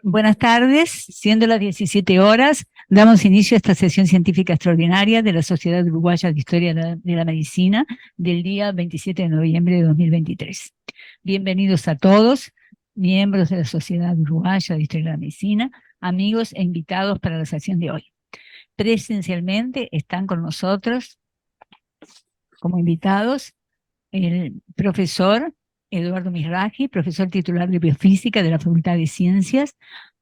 Buenas tardes, siendo las 17 horas, damos inicio a esta sesión científica extraordinaria de la Sociedad Uruguaya de Historia de la Medicina del día 27 de noviembre de 2023. Bienvenidos a todos, miembros de la Sociedad Uruguaya de Historia de la Medicina, amigos e invitados para la sesión de hoy. Presencialmente están con nosotros como invitados el profesor Eduardo Misraji, profesor titular de Biofísica de la Facultad de Ciencias,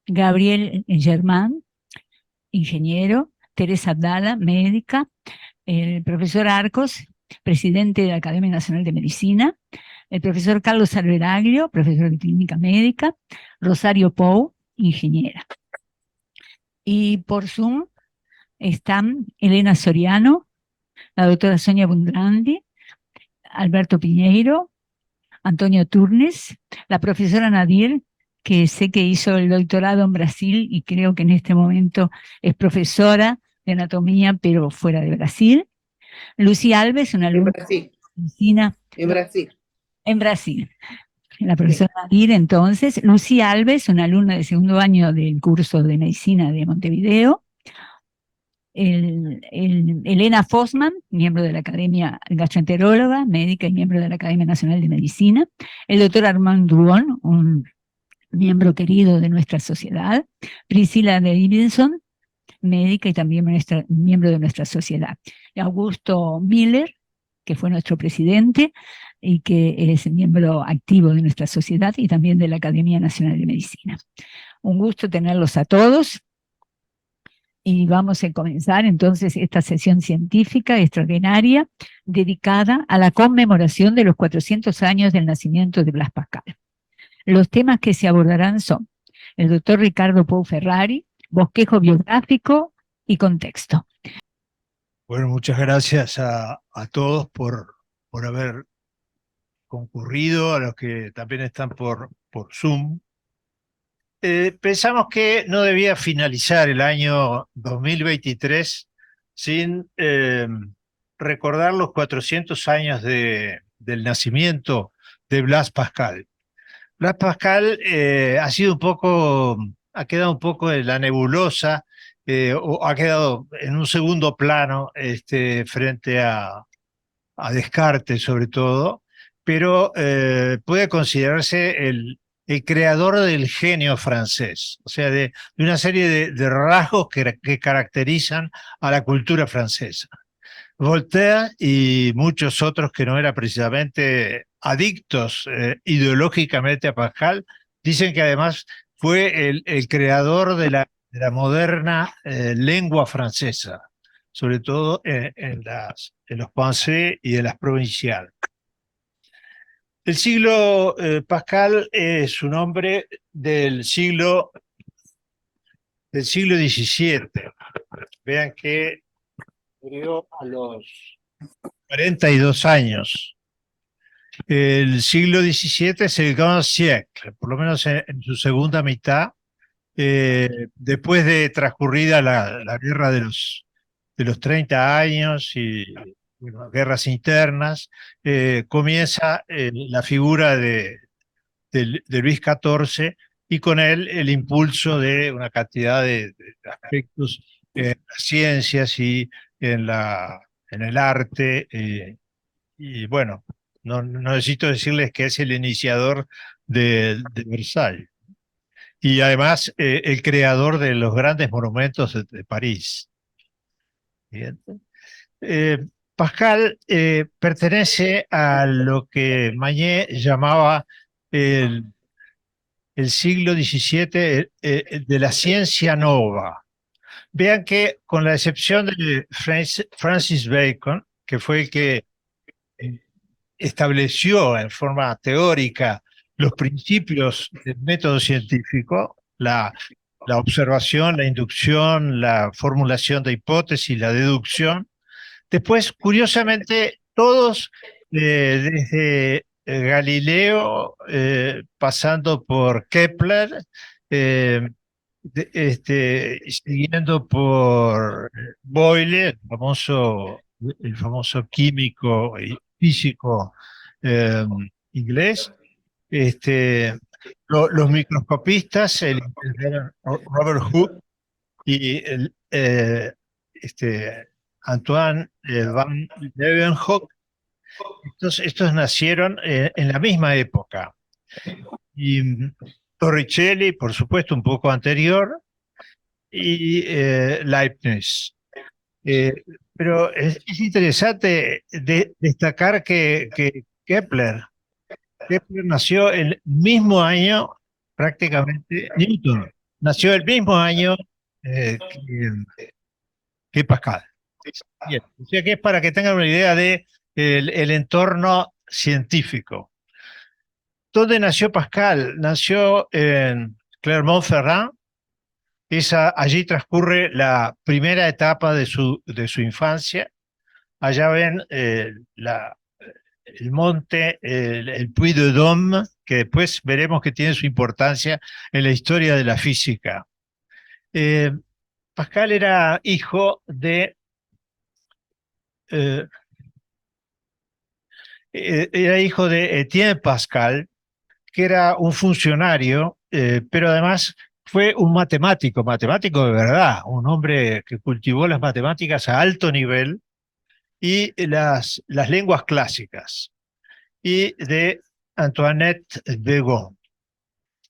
Gabriel Germán, ingeniero, Teresa Abdala, médica, el profesor Arcos, presidente de la Academia Nacional de Medicina, el profesor Carlos Alveraglio, profesor de Clínica Médica, Rosario Pou, ingeniera. Y por Zoom están Elena Soriano, la doctora Sonia Bungrandi, Alberto Piñeiro, Antonio Turnes, la profesora Nadir, que sé que hizo el doctorado en Brasil y creo que en este momento es profesora de anatomía, pero fuera de Brasil. Lucía Alves, una En alumna Brasil, de medicina en Brasil. en Brasil. La profesora Nadir, entonces. Lucía Alves, una alumna de segundo año del curso de medicina de Montevideo. Elena Fosman, miembro de la Academia Gastroenteróloga, médica y miembro de la Academia Nacional de Medicina. El doctor Armand Duon, un miembro querido de nuestra sociedad. Priscila Davidson, médica y también miembro de nuestra sociedad. Augusto Miller, que fue nuestro presidente y que es miembro activo de nuestra sociedad y también de la Academia Nacional de Medicina. Un gusto tenerlos a todos. Y vamos a comenzar entonces esta sesión científica extraordinaria dedicada a la conmemoración de los 400 años del nacimiento de Blas Pascal. Los temas que se abordarán son el doctor Ricardo Pou Ferrari, bosquejo biográfico y contexto. Bueno, muchas gracias a todos por haber concurrido, a los que también están por Zoom. Pensamos que no debía finalizar el año 2023 sin recordar los 400 años del nacimiento de Blas Pascal. Blas Pascal ha quedado un poco en la nebulosa, o ha quedado en un segundo plano frente a Descartes sobre todo, pero puede considerarse el creador del genio francés, o sea, de una serie de rasgos que caracterizan a la cultura francesa. Voltaire y muchos otros que no eran precisamente adictos ideológicamente a Pascal, dicen que además fue el creador de la moderna lengua francesa, sobre todo en los pensées y en las provinciales. El siglo Pascal es un hombre del siglo XVII. Vean que murió a los 42 años. El siglo XVII es el Grand Siècle, por lo menos en su segunda mitad, después de transcurrida la guerra de los 30 años y bueno, guerras internas, comienza la figura de Luis XIV y con él el impulso de una cantidad de aspectos en las ciencias y en el arte. Y bueno, no necesito decirles que es el iniciador de Versalles y además el creador de los grandes monumentos de París. Bien. Eh, Pascal pertenece a lo que Magnet llamaba el, el siglo XVII de la ciencia nova. Vean que con la excepción de Francis Bacon, que fue el que eh, estableció en forma teórica los principios del método científico, la observación, la inducción, la formulación de hipótesis, la deducción. Después, curiosamente, todos, desde Galileo, pasando por Kepler, siguiendo por Boyle, el famoso químico y físico eh, inglés, este, los microscopistas, el Robert Hooke y Antoine van Leeuwenhoek, estos nacieron en la misma época. Y Torricelli, por supuesto, un poco anterior, y Leibniz. Eh, pero es interesante destacar que Kepler nació el mismo año, prácticamente, Newton nació el mismo año que Pascal. Bien, o sea que es para que tengan una idea de el entorno científico. ¿Dónde nació Pascal? Nació en Clermont-Ferrand. Allí transcurre la primera etapa de su infancia. Allá ven el monte, el Puy de Dôme, que después veremos que tiene su importancia en la historia de la física. Pascal era hijo eh, era hijo de Étienne Pascal, que era un funcionario, pero además fue un matemático, matemático de verdad, un hombre que cultivó las matemáticas a alto nivel y las lenguas clásicas, y de Antoinette Begon.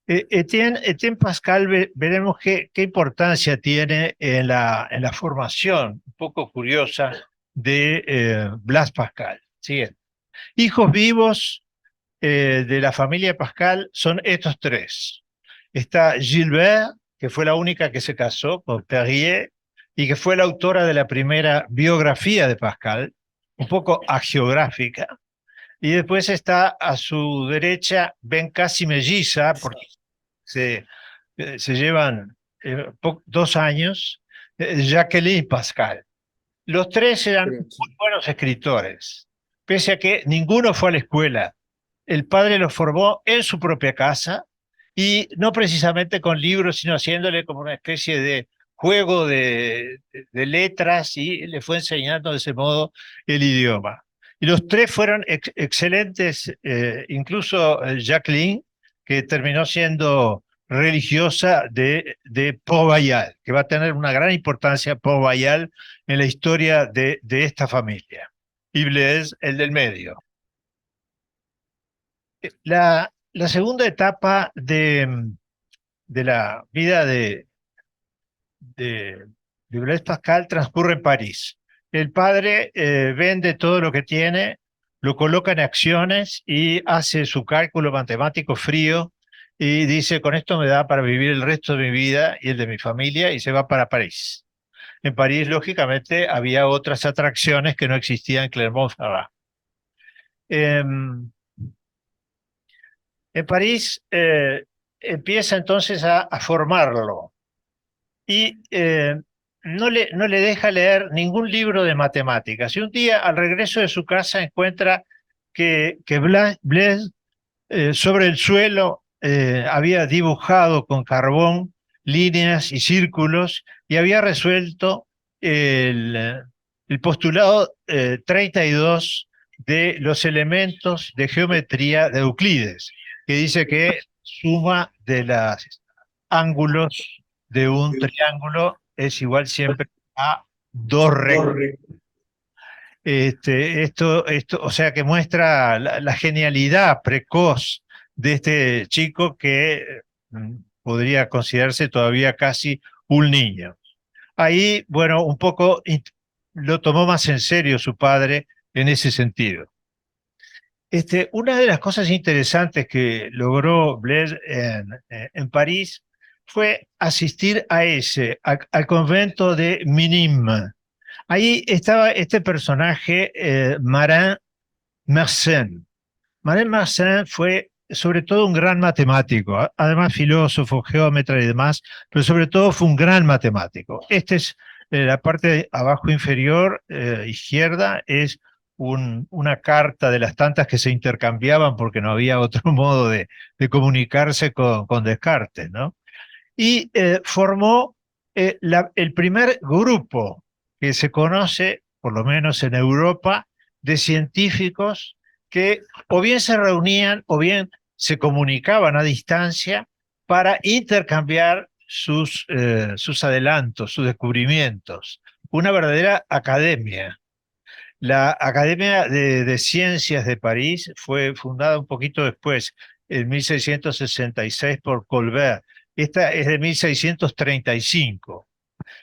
Etienne Pascal, veremos qué importancia tiene en la formación, un poco curiosa, de Blaise Pascal. Siguiente. Hijos vivos de la familia Pascal son estos tres. Está Gilbert, que fue la única que se casó con Perrier y que fue la autora de la primera biografía de Pascal, un poco agiográfica. Y después está a su derecha, ven casi melliza, porque se llevan 2 años, Jacqueline Pascal. Los tres eran muy buenos escritores, pese a que ninguno fue a la escuela. El padre los formó en su propia casa y no precisamente con libros, sino haciéndole como una especie de juego de letras y le fue enseñando de ese modo el idioma. Y los tres fueron excelentes, incluso Jacqueline, que terminó siendo religiosa de Port-Royal, que va a tener una gran importancia Port-Royal en la historia de esta familia. Y Blaise, el del medio. La segunda etapa de la vida de Blaise Pascal transcurre en París. El padre vende todo lo que tiene, lo coloca en acciones y hace su cálculo matemático frío y dice, con esto me da para vivir el resto de mi vida y el de mi familia, y se va para París. En París, lógicamente, había otras atracciones que no existían en Clermont-Ferrand. En París empieza entonces a formarlo y no le deja leer ningún libro de matemáticas. Y un día, al regreso de su casa, encuentra que Blaise sobre el suelo había dibujado con carbón líneas y círculos y había resuelto el postulado 32 de los elementos de geometría de Euclides, que dice que suma de los ángulos de un triángulo es igual siempre a 2 rectángulos. O sea que muestra la genialidad precoz de este chico que podría considerarse todavía casi un niño. Ahí, bueno, un poco lo tomó más en serio su padre en ese sentido. Una de las cosas interesantes que logró Blaise en París fue asistir al convento de Minimes. Ahí estaba este personaje, Marin Mersenne. Marin Mersenne fue sobre todo un gran matemático, además filósofo, geómetra y demás, pero sobre todo fue un gran matemático. La parte abajo inferior, izquierda, es una carta de las tantas que se intercambiaban porque no había otro modo de comunicarse con Descartes, ¿no? Y formó el primer grupo que se conoce, por lo menos en Europa, de científicos que o bien se reunían o bien se comunicaban a distancia para intercambiar sus adelantos, sus descubrimientos. Una verdadera academia. La Academia de Ciencias de París fue fundada un poquito después, en 1666, por Colbert. Esta es de 1635.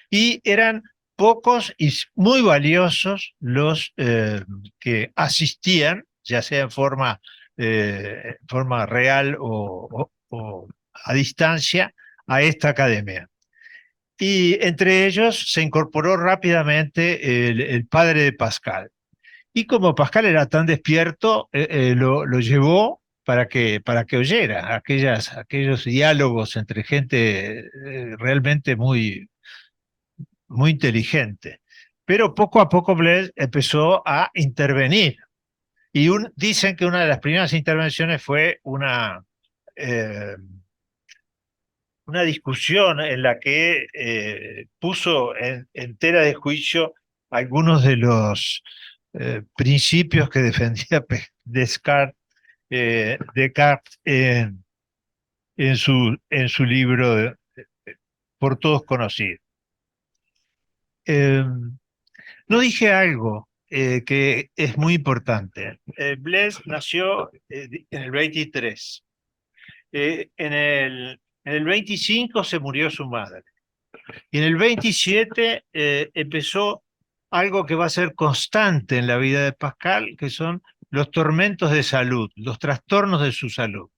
Y eran pocos y muy valiosos los que asistían, ya sea en forma real o a distancia, a esta academia. Y entre ellos se incorporó rápidamente el padre de Pascal. Y como Pascal era tan despierto, lo llevó para que oyera aquellos diálogos entre gente realmente muy inteligente. Pero poco a poco Blaise empezó a intervenir. Y dicen que una de las primeras intervenciones fue eh, una discusión en la que puso en tela de juicio algunos de los principios que defendía Descartes en su libro por todos conocido. No dije algo que es muy importante. Blaise nació en el 23. En el 25 se murió su madre. Y en el 27 empezó algo que va a ser constante en la vida de Pascal, que son los tormentos de salud, los trastornos de su salud.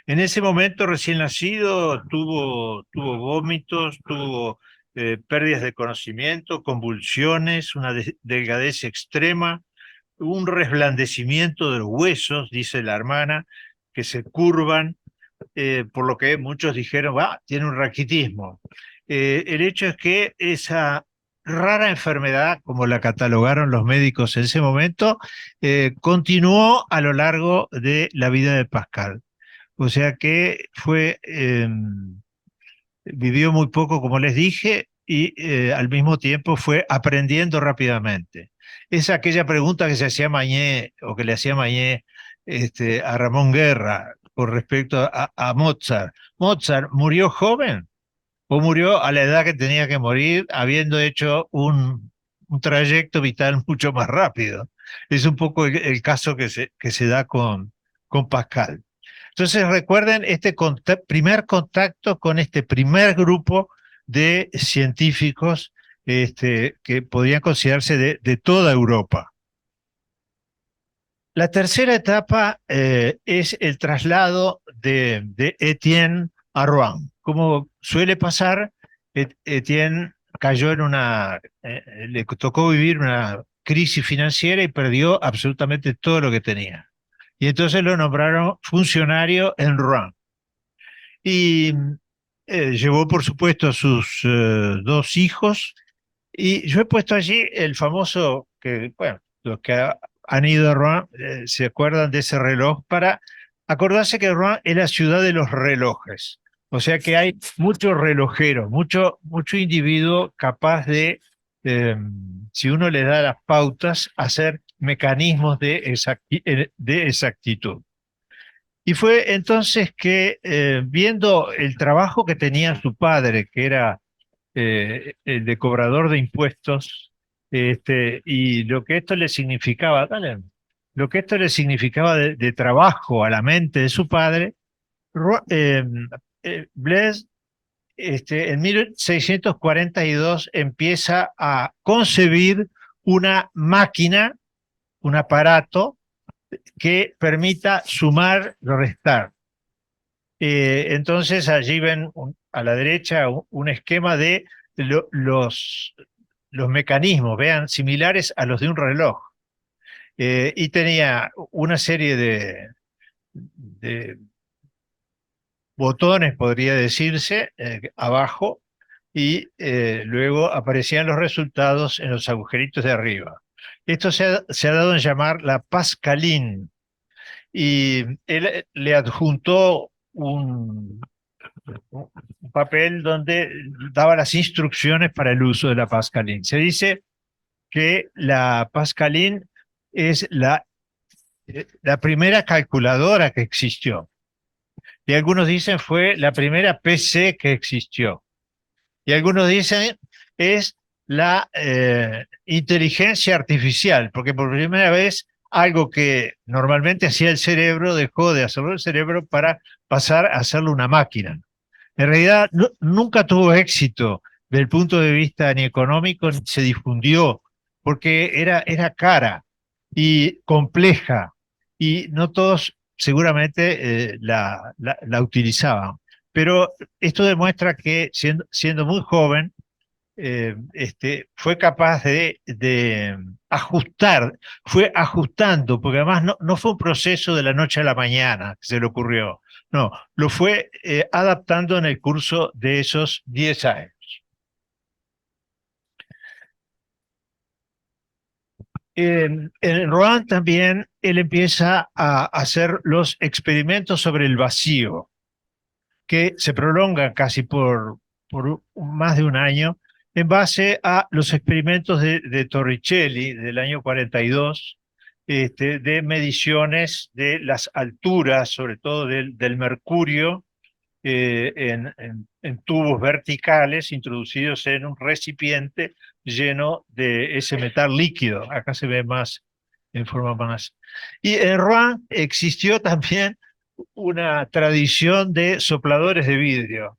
En ese momento, recién nacido, tuvo vómitos, tuvo pérdidas de conocimiento, convulsiones, una delgadez extrema, un resblandecimiento de los huesos, dice la hermana, que se curvan, por lo que muchos dijeron, tiene un raquitismo. El hecho es que esa rara enfermedad, como la catalogaron los médicos en ese momento, continuó a lo largo de la vida de Pascal. O sea que vivió muy poco, como les dije, y al mismo tiempo fue aprendiendo rápidamente. Es aquella pregunta que se hacía Mañé, o que le hacía Mañé a Ramón Guerra con respecto a Mozart. ¿Mozart murió joven o murió a la edad que tenía que morir, habiendo hecho un trayecto vital mucho más rápido? Es un poco el caso que se da con Pascal. Entonces recuerden este primer contacto con este primer grupo de científicos que podían considerarse de toda Europa. La tercera etapa es el traslado de Etienne a Rouen. Como suele pasar, Etienne cayó le tocó vivir una crisis financiera y perdió absolutamente todo lo que tenía. Y entonces lo nombraron funcionario en Rouen. Y llevó, por supuesto, a sus dos hijos. Y yo he puesto allí el famoso, que, bueno, los que han ido a Rouen se acuerdan de ese reloj, para acordarse que Rouen es la ciudad de los relojes. O sea que hay muchos relojeros, mucho individuo capaz si uno le da las pautas, hacer mecanismos de exactitud. Y fue entonces que, viendo el trabajo que tenía su padre, que era el de cobrador de impuestos, y lo que esto le significaba, lo que esto le significaba de trabajo a la mente de su padre, Blaise, en 1642 empieza a concebir una máquina, un aparato que permita sumar y restar. Entonces allí ven a la derecha un esquema de los mecanismos, vean, similares a los de un reloj. Y tenía una serie de botones, podría decirse, abajo, y luego aparecían los resultados en los agujeritos de arriba. Esto se ha dado en llamar la Pascaline, y él le adjuntó un papel donde daba las instrucciones para el uso de la Pascaline. Se dice que la Pascaline es la primera calculadora que existió. y algunos dicen fue la primera PC que existió. Y algunos dicen es la inteligencia artificial, porque por primera vez algo que normalmente hacía el cerebro dejó de hacerlo el cerebro para pasar a hacerlo una máquina. En realidad nunca tuvo éxito desde el punto de vista ni económico, ni se difundió, porque era cara y compleja, y no todos seguramente la utilizaban. Pero esto demuestra que siendo muy joven, fue capaz de ajustar, fue ajustando, porque además no fue un proceso de la noche a la mañana que se le ocurrió, no, lo fue adaptando en el curso de esos 10 años. En Rouen también él empieza a hacer los experimentos sobre el vacío, que se prolongan casi por más de un año, en base a los experimentos de Torricelli del año 42, de mediciones de las alturas, sobre todo del mercurio, en tubos verticales introducidos en un recipiente lleno de ese metal líquido. Acá se ve más en forma más. Y en Rouen existió también una tradición de sopladores de vidrio.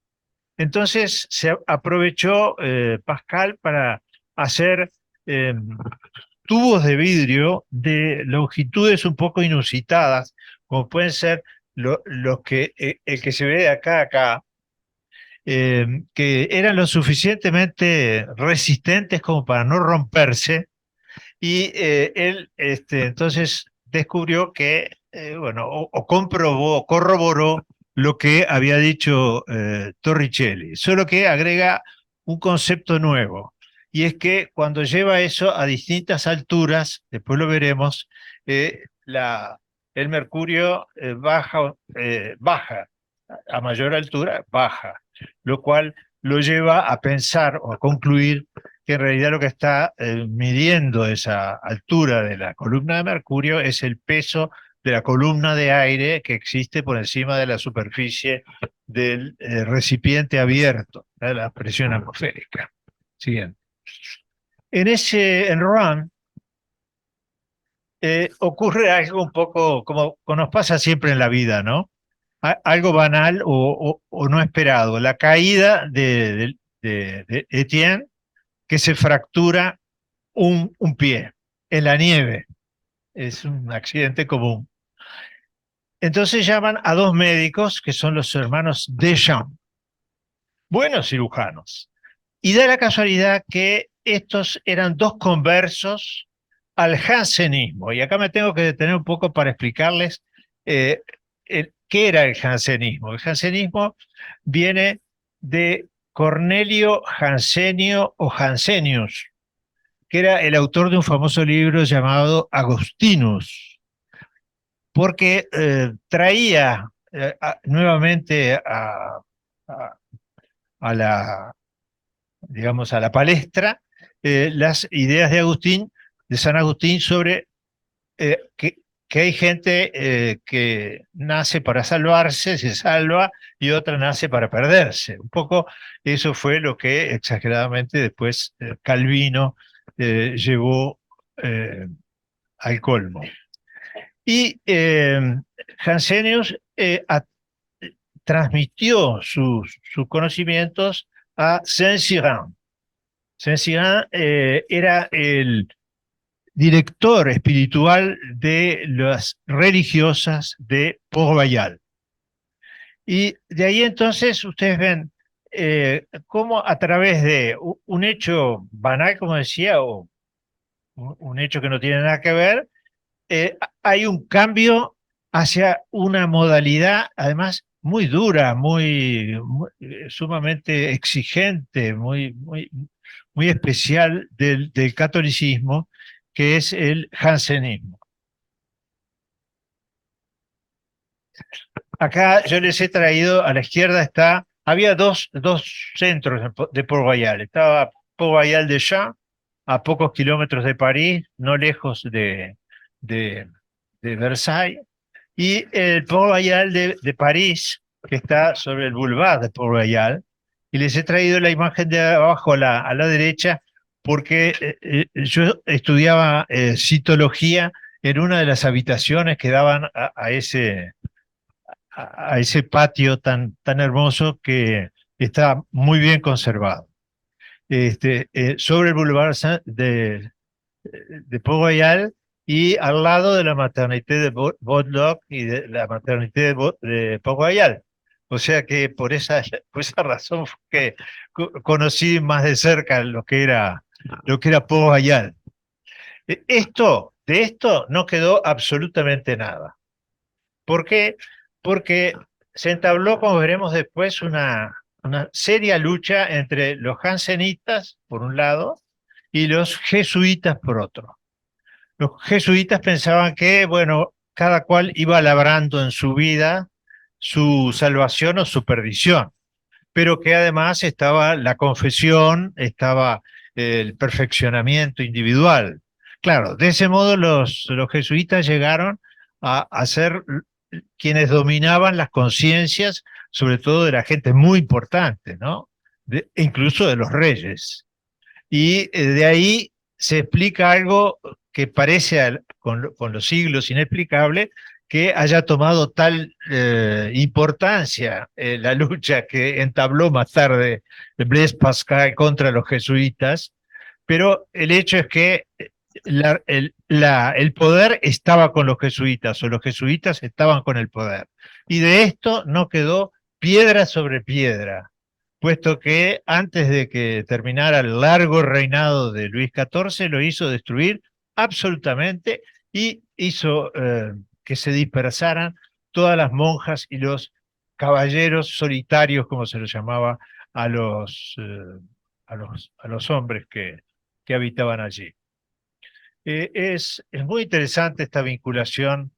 Entonces se aprovechó Pascal para hacer eh, tubos de vidrio de longitudes un poco inusitadas, como pueden ser los que, el que se ve de acá a acá, que eran lo suficientemente resistentes como para no romperse, y él entonces descubrió que, bueno, o comprobó, corroboró lo que había dicho Torricelli, solo que agrega un concepto nuevo, y es que cuando lleva eso a distintas alturas, después lo veremos, el mercurio baja, a mayor altura baja, lo cual lo lleva a pensar o a concluir que en realidad lo que está midiendo esa altura de la columna de mercurio es el peso de la columna de aire que existe por encima de la superficie del recipiente abierto, de la presión atmosférica. Siguiente. En Rouen ocurre algo un poco como nos pasa siempre en la vida, ¿no? Algo banal o no esperado. La caída de Etienne, que se fractura un pie en la nieve. Es un accidente común. Entonces llaman a dos médicos que son los hermanos Deschamps, buenos cirujanos. Y da la casualidad que estos eran dos conversos al jansenismo. Y acá me tengo que detener un poco para explicarles qué era el jansenismo. El jansenismo viene de Cornelio Jansenio o Jansenius, que era el autor de un famoso libro llamado Agustinus, porque traía nuevamente a, a la, digamos, a la palestra las ideas de Agustín, de San Agustín, sobre que hay gente que nace para salvarse, se salva, y otra nace para perderse. Un poco eso fue lo que exageradamente después Calvino llevó al colmo. Y Jansenius transmitió sus conocimientos a Saint-Cyran. Saint-Cyran era el director espiritual de las religiosas de Port-Royal. Y de ahí entonces ustedes ven cómo a través de un hecho banal, como decía, o un hecho que no tiene nada que ver, hay un cambio hacia una modalidad, además, muy dura, sumamente exigente, muy especial del catolicismo, que es el jansenismo. Acá yo les he traído, a la izquierda había dos centros de Port-Royal. Estaba Port-Royal de Champs, a pocos kilómetros de París, no lejos de Versailles, y el Port-Royal de París, que está sobre el Boulevard de Port Royal, y les he traído la imagen de abajo a la derecha, porque yo estudiaba citología en una de las habitaciones que daban a ese patio tan hermoso que está muy bien conservado. Sobre el Boulevard de Port Royal y al lado de la maternité de Bodlock y de la maternité de Port Royal. O sea que por esa razón fue que conocí más de cerca lo que era Port Royal. De esto no quedó absolutamente nada. ¿Por qué? Porque se entabló, como veremos después, una seria lucha entre los jansenistas, por un lado, y los jesuitas, por otro. Los jesuitas pensaban que, bueno, cada cual iba labrando en su vida su salvación o su perdición, pero que además estaba la confesión, estaba el perfeccionamiento individual. Claro, de ese modo los jesuitas llegaron a ser quienes dominaban las conciencias, sobre todo de la gente muy importante, ¿no? Incluso de los reyes. Y de ahí se explica algo que parece con los siglos inexplicable, que haya tomado tal importancia la lucha que entabló más tarde Blaise Pascal contra los jesuitas, pero el hecho es que el poder estaba con los jesuitas o los jesuitas estaban con el poder. Y de esto no quedó piedra sobre piedra, puesto que antes de que terminara el largo reinado de Luis XIV lo hizo destruir absolutamente y hizo que se dispersaran todas las monjas y los caballeros solitarios, como se los llamaba a a los hombres que habitaban allí. Es muy interesante esta vinculación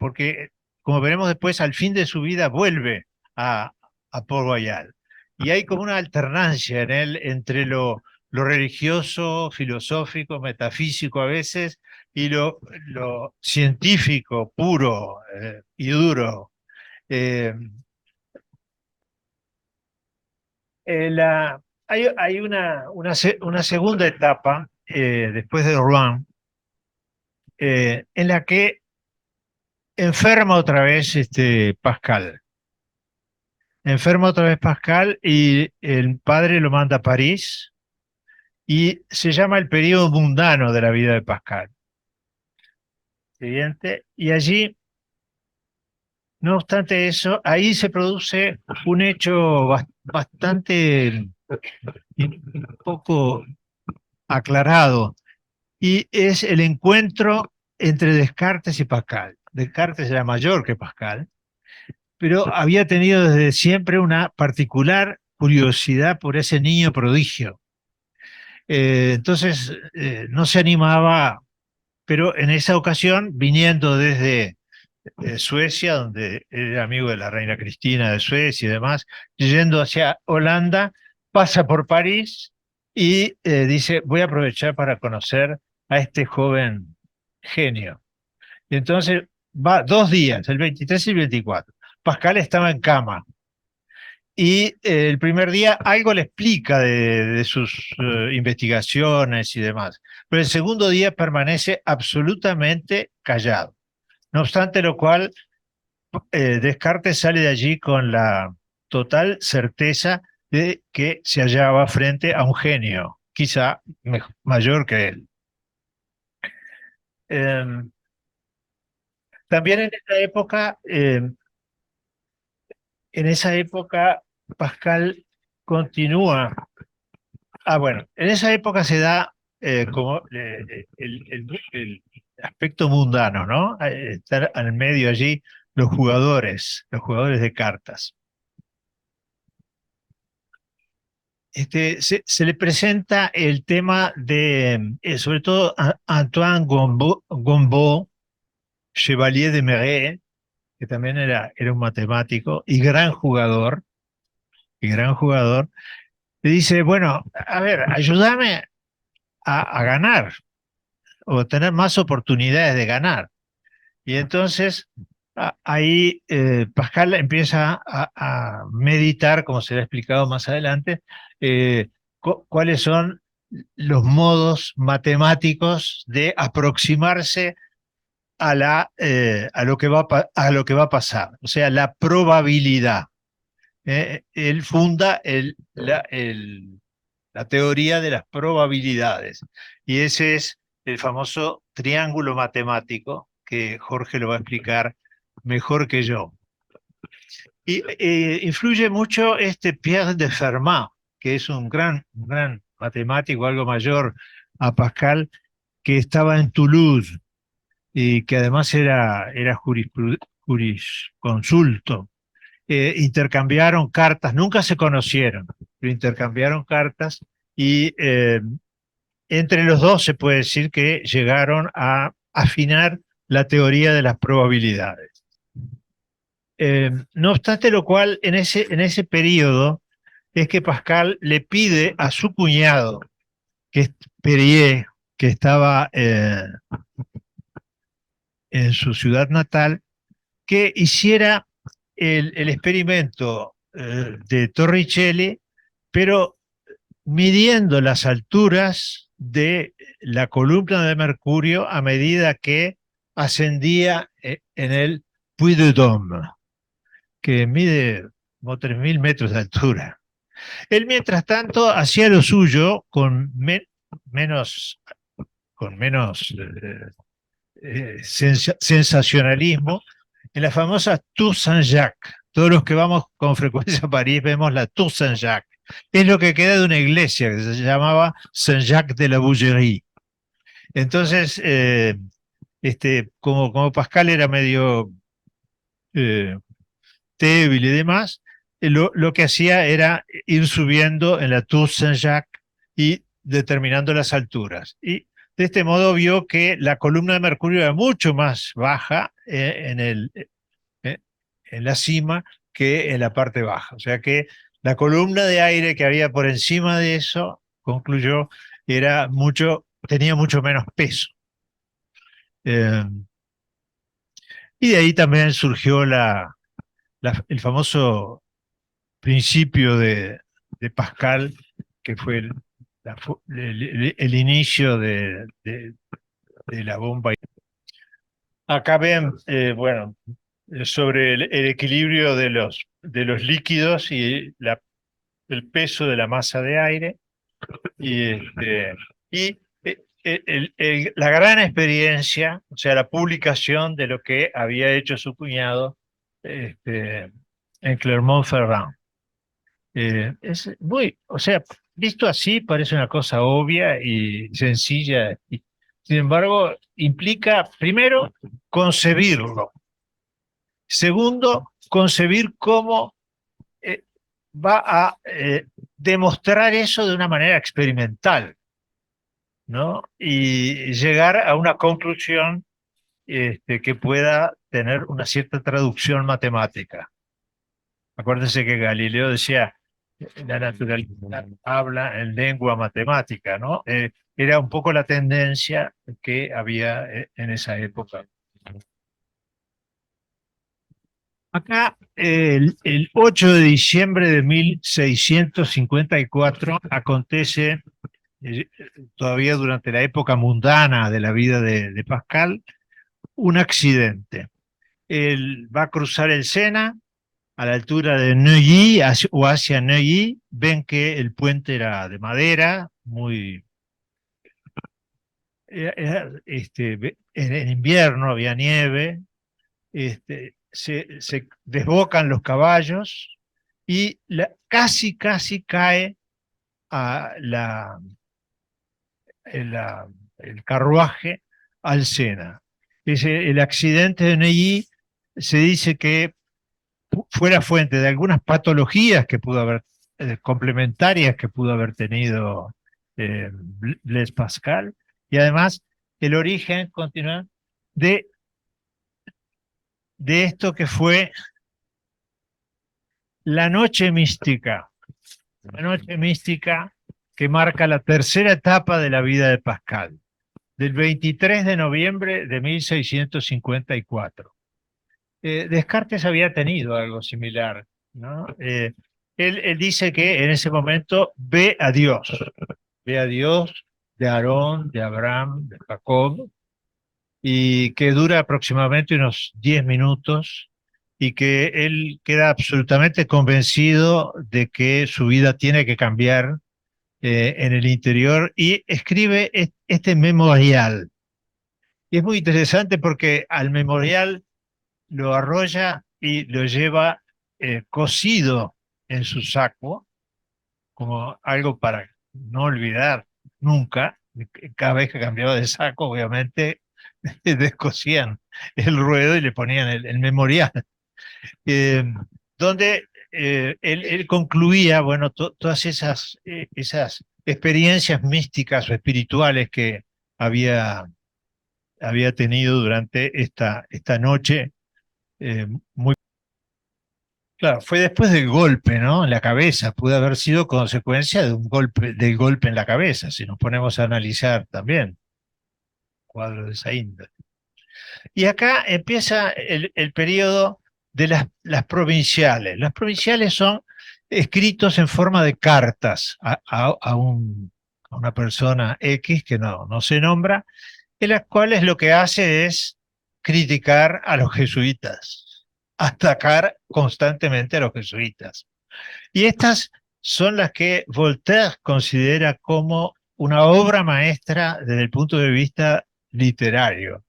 porque, como veremos después, al fin de su vida vuelve a Port Royal. Y hay como una alternancia en él entre lo religioso, filosófico, metafísico a veces, y lo científico, puro y duro. Eh, hay una segunda etapa después de Rouen, en la que enferma otra vez Pascal. Enferma otra vez Pascal y el padre lo manda a París y se llama el periodo mundano de la vida de Pascal. Siguiente. Y allí, no obstante eso, ahí se produce un hecho bastante poco aclarado y es el encuentro entre Descartes y Pascal. Descartes era mayor que Pascal, pero había tenido desde siempre una particular curiosidad por ese niño prodigio. Entonces no se animaba, pero en esa ocasión, viniendo desde Suecia, donde era amigo de la reina Cristina de Suecia y demás, yendo hacia Holanda, pasa por París y dice, voy a aprovechar para conocer a este joven genio. Y entonces va 2 días, el 23 y el 24. Pascal estaba en cama. Y el primer día algo le explica de sus investigaciones y demás, pero el segundo día permanece absolutamente callado. No obstante lo cual, Descartes sale de allí con la total certeza de que se hallaba frente a un genio, quizá mayor que él. Eh, También en esa época, Pascal continúa. Bueno, en esa época se da como el aspecto mundano, ¿no? Estar al medio allí los jugadores de cartas. Se le presenta el tema de, sobre todo, Antoine Gombeau, Chevalier de Méret, que también era un matemático y gran jugador, le dice, bueno, a ver, ayúdame a ganar o tener más oportunidades de ganar. Y entonces ahí Pascal empieza a meditar, como será explicado más adelante, cuáles son los modos matemáticos de aproximarse a lo que a lo que va a pasar, o sea, la probabilidad. Él funda la teoría de las probabilidades, y ese es el famoso triángulo matemático que Jorge lo va a explicar mejor que yo. Y influye mucho este Pierre de Fermat, que es un gran matemático, algo mayor a Pascal, que estaba en Toulouse y que además era jurisconsulto. Intercambiaron cartas, nunca se conocieron, pero intercambiaron cartas y entre los dos se puede decir que llegaron a afinar la teoría de las probabilidades. No obstante lo cual, en ese periodo es que Pascal le pide a su cuñado, que es Perrier, que estaba en su ciudad natal, que hiciera el experimento de Torricelli, pero midiendo las alturas de la columna de mercurio a medida que ascendía en el Puy de Dôme, que mide como 3.000 metros de altura. Él, mientras tanto, hacía lo suyo menos, con menos sensacionalismo en la famosa Tour Saint-Jacques. Todos los que vamos con frecuencia a París vemos la Tour Saint-Jacques. Es lo que queda de una iglesia que se llamaba Saint-Jacques de la Bougerie. Entonces, como Pascal era medio débil y demás, lo que hacía era ir subiendo en la Tour Saint-Jacques y determinando las alturas. Y de este modo vio que la columna de mercurio era mucho más baja en la cima que en la parte baja. O sea que la columna de aire que había por encima de eso, concluyó, tenía mucho menos peso. Eh, y de ahí también surgió el famoso principio de Pascal, que fue el inicio de la bomba. Acá ven, bueno, sobre el equilibrio de los líquidos y el peso de la masa de aire. Y la gran experiencia, o sea, la publicación de lo que había hecho su cuñado en Clermont-Ferrand. Es muy, o sea, visto así parece una cosa obvia y sencilla, y, sin embargo, implica, primero, concebirlo. Segundo, concebir cómo va a demostrar eso de una manera experimental, ¿no? Y llegar a una conclusión que pueda tener una cierta traducción matemática. Acuérdense que Galileo decía, la naturaleza habla en lengua matemática, ¿no? Era un poco la tendencia que había en esa época. Acá, el 8 de diciembre de 1654, acontece, todavía durante la época mundana de la vida de Pascal, un accidente. Él va a cruzar el Sena a la altura de Neuilly o hacia Neuilly. Ven que el puente era de madera, en invierno había nieve, se desbocan los caballos y casi cae a el carruaje al Sena. El accidente de Neuilly se dice que fue la fuente de algunas patologías que pudo haber, complementarias que pudo haber tenido Blaise Pascal, y además el origen continúa de esto que fue la noche mística. La noche mística que marca la tercera etapa de la vida de Pascal, del 23 de noviembre de 1654. Descartes había tenido algo similar, ¿no? Él dice que en ese momento ve a Dios de Aarón, de Abraham, de Jacob, y que dura aproximadamente unos 10 minutos y que él queda absolutamente convencido de que su vida tiene que cambiar en el interior y escribe este memorial. Y es muy interesante porque al memorial lo arrolla y lo lleva cosido en su saco, como algo para no olvidar nunca. Cada vez que cambiaba de saco, obviamente, descosían el ruedo y le ponían el memorial, eh, donde él concluía, bueno, todas esas experiencias místicas o espirituales que había, había tenido durante esta noche. Muy claro, fue después del golpe, ¿no? En la cabeza, pudo haber sido consecuencia de un golpe, del golpe en la cabeza, si nos ponemos a analizar también cuadros de esa índole. Y acá empieza el periodo de las provinciales. Las provinciales son escritos en forma de cartas a una persona X que no se nombra, en las cuales lo que hace es criticar a los jesuitas, atacar constantemente a los jesuitas. Y estas son las que Voltaire considera como una obra maestra desde el punto de vista literario.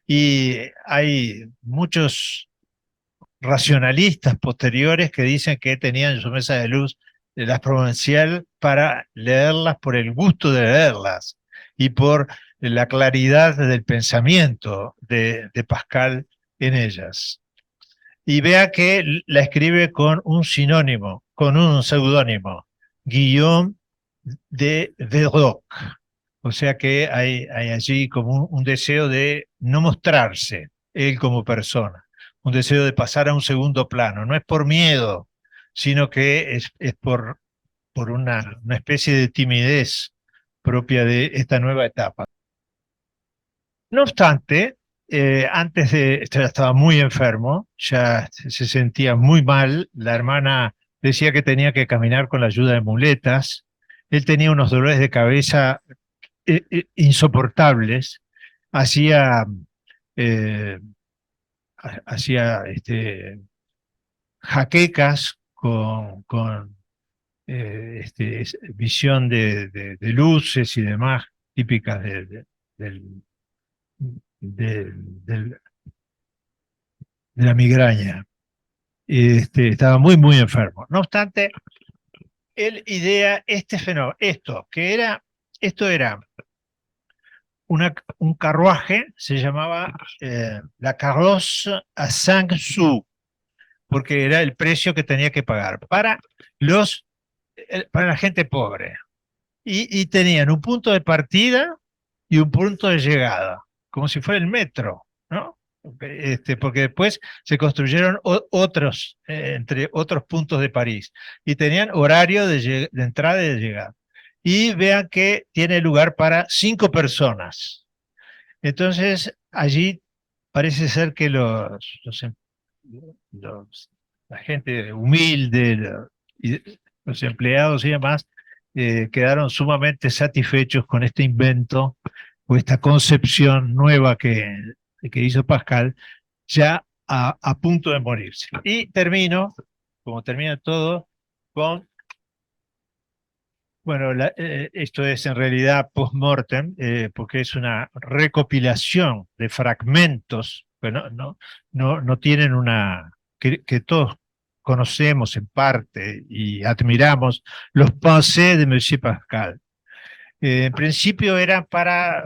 Y hay muchos racionalistas posteriores que dicen que tenían en su mesa de luz las Provincial para leerlas por el gusto de leerlas y por la claridad del pensamiento de Pascal en ellas. Y vea que la escribe con un sinónimo, con un seudónimo, Guillaume de Verroc. O sea que hay allí como un deseo de no mostrarse él como persona, un deseo de pasar a un segundo plano. No es por miedo, sino que es por una especie de timidez propia de esta nueva etapa. No obstante, antes de, estaba muy enfermo, ya se sentía muy mal, la hermana decía que tenía que caminar con la ayuda de muletas, él tenía unos dolores de cabeza insoportables, hacía, eh, hacía jaquecas con visión de luces y demás típicas del, de la migraña. Estaba muy enfermo. No obstante, él idea este fenómeno, esto era un carruaje, se llamaba la carrosse à 5 sous, porque era el precio que tenía que pagar para la gente pobre. Y tenían un punto de partida y un punto de llegada, como si fuera el metro, ¿no? Porque después se construyeron otros, entre otros puntos de París, y tenían horario de entrada y de llegada. Y vean que tiene lugar para 5 personas. Entonces, allí parece ser que la gente humilde, los empleados y demás, quedaron sumamente satisfechos con este invento o esta concepción nueva que hizo Pascal, ya a punto de morirse. Y termino, como termina todo, con, bueno, esto es en realidad post-mortem, porque es una recopilación de fragmentos que no tienen que todos conocemos en parte y admiramos, los pensées de Monsieur Pascal. En principio eran para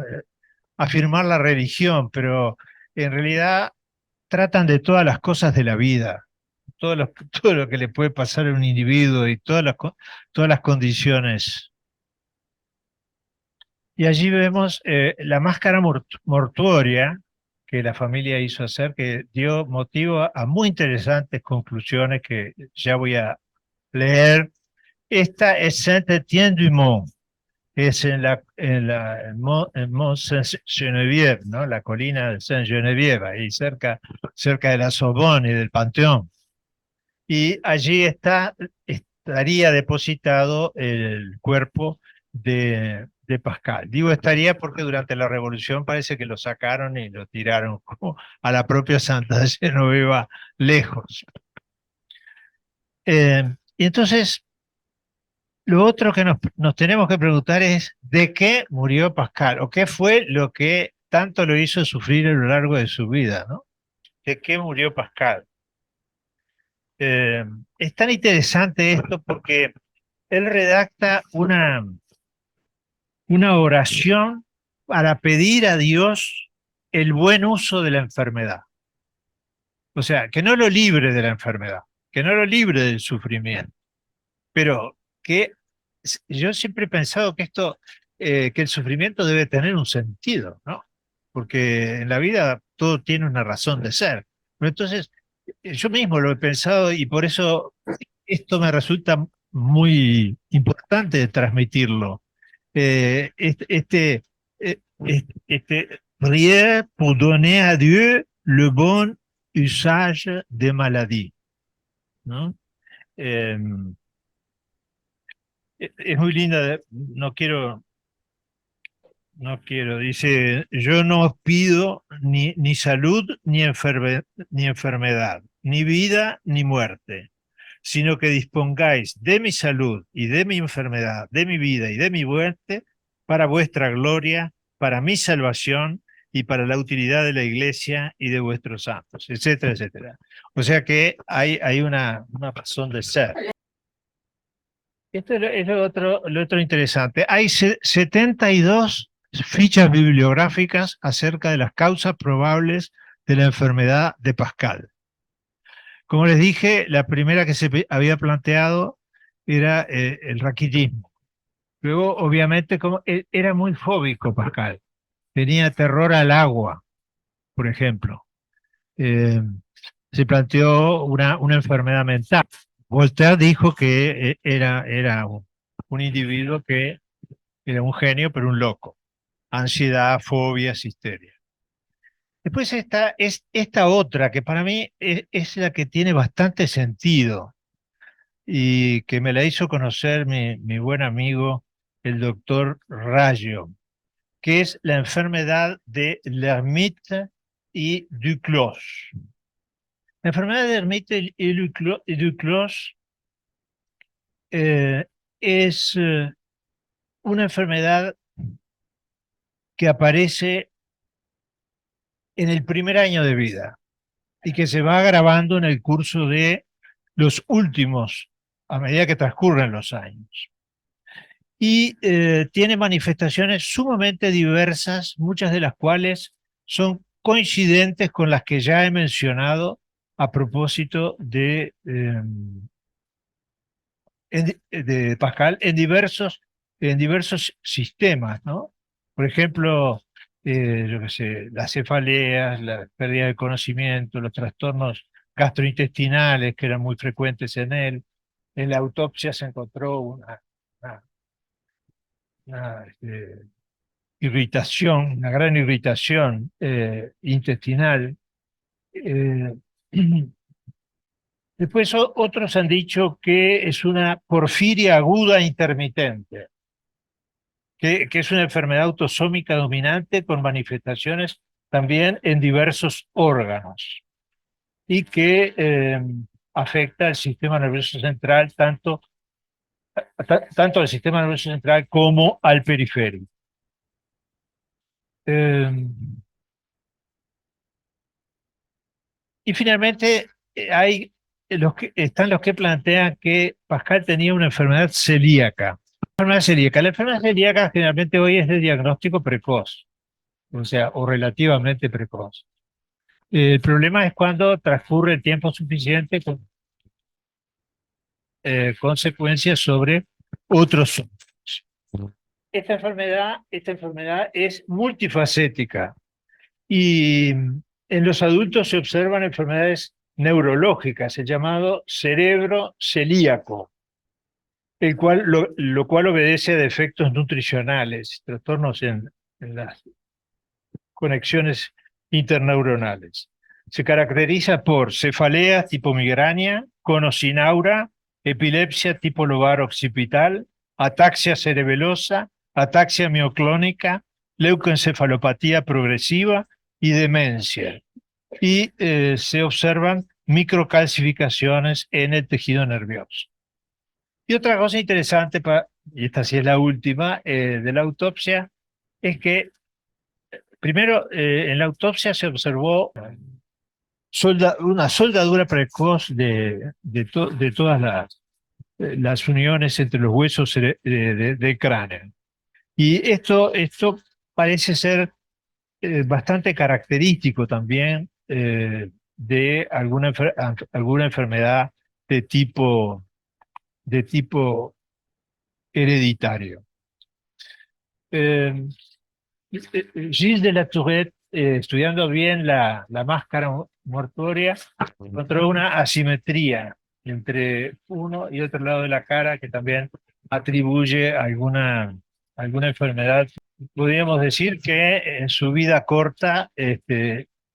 afirmar la religión, pero en realidad tratan de todas las cosas de la vida, todo lo que le puede pasar a un individuo y todas las condiciones. Y allí vemos la máscara mortuoria que la familia hizo hacer, que dio motivo a muy interesantes conclusiones que ya voy a leer. Esta es Saint-Étienne-du-Mont. es en Mont Saint-Geneviève, ¿no? La colina de Saint-Geneviève, ahí cerca de la Sorbonne y del Panteón. Y allí estaría depositado el cuerpo de Pascal. Digo estaría porque durante la Revolución parece que lo sacaron y lo tiraron como a la propia Santa Genoveva lejos. Y entonces, lo otro que nos tenemos que preguntar es ¿de qué murió Pascal? ¿O qué fue lo que tanto lo hizo sufrir a lo largo de su vida, ¿no? ¿De qué murió Pascal? Es tan interesante esto porque él redacta una oración para pedir a Dios el buen uso de la enfermedad. O sea, que no lo libre de la enfermedad, que no lo libre del sufrimiento, pero que yo siempre he pensado que que el sufrimiento debe tener un sentido, ¿no? Porque en la vida todo tiene una razón de ser. Pero entonces, yo mismo lo he pensado y por eso esto me resulta muy importante de transmitirlo. Prière pour donner à Dieu le bon usage des maladies, ¿no? Eh, es muy linda, no quiero, dice, yo no os pido ni salud ni enfermedad, ni vida ni muerte, sino que dispongáis de mi salud y de mi enfermedad, de mi vida y de mi muerte, para vuestra gloria, para mi salvación y para la utilidad de la iglesia y de vuestros santos, etcétera, etcétera. O sea que hay una razón de ser. Esto es lo otro interesante. Hay 72 fichas bibliográficas acerca de las causas probables de la enfermedad de Pascal. Como les dije, la primera que se había planteado era el raquitismo. Luego, obviamente, como era muy fóbico Pascal, tenía terror al agua, por ejemplo. Eh, Se planteó una enfermedad mental. Voltaire dijo que era un individuo que era un genio, pero un loco. Ansiedad, fobias, histeria. Después es esta otra, que para mí es la que tiene bastante sentido y que me la hizo conocer mi buen amigo, el doctor Rayo, que es la enfermedad de L'Hermite y Duclos. La enfermedad de Hermite y Duclos es una enfermedad que aparece en el primer año de vida y que se va agravando en el curso de los últimos, a medida que transcurren los años. Y tiene manifestaciones sumamente diversas, muchas de las cuales son coincidentes con las que ya he mencionado a propósito de Pascal en diversos sistemas, ¿no? Por ejemplo, yo qué sé, las cefaleas, la pérdida de conocimiento, los trastornos gastrointestinales que eran muy frecuentes en él. En la autopsia se encontró una, una irritación, una gran irritación intestinal. Eh, Después otros han dicho que es una porfiria aguda intermitente, que es una enfermedad autosómica dominante con manifestaciones también en diversos órganos y que afecta al sistema nervioso central, tanto al sistema nervioso central como al periférico. Y finalmente están los que plantean que Pascal tenía una enfermedad celíaca. La enfermedad celíaca generalmente hoy es de diagnóstico precoz, o sea, o relativamente precoz. El problema es cuando transcurre el tiempo suficiente con consecuencias sobre otros síntomas. Esta enfermedad es multifacética y en los adultos se observan enfermedades neurológicas, el llamado cerebro celíaco. lo cual obedece a defectos nutricionales, trastornos en las conexiones interneuronales. Se caracteriza por cefalea tipo migraña, cono sin aura, epilepsia tipo lobar occipital, ataxia cerebelosa, ataxia mioclónica, leucoencefalopatía progresiva y demencia. Y se observan microcalcificaciones en el tejido nervioso. Y otra cosa interesante, y esta sí es la última, de la autopsia, es que primero en la autopsia se observó una soldadura precoz de todas las uniones entre los huesos del cráneo. Y esto parece ser bastante característico también de alguna enfermedad de tipo hereditario. Gilles de la Tourette, estudiando bien la máscara mortuoria, encontró una asimetría entre uno y otro lado de la cara que también atribuye alguna enfermedad. Podríamos decir que en su vida corta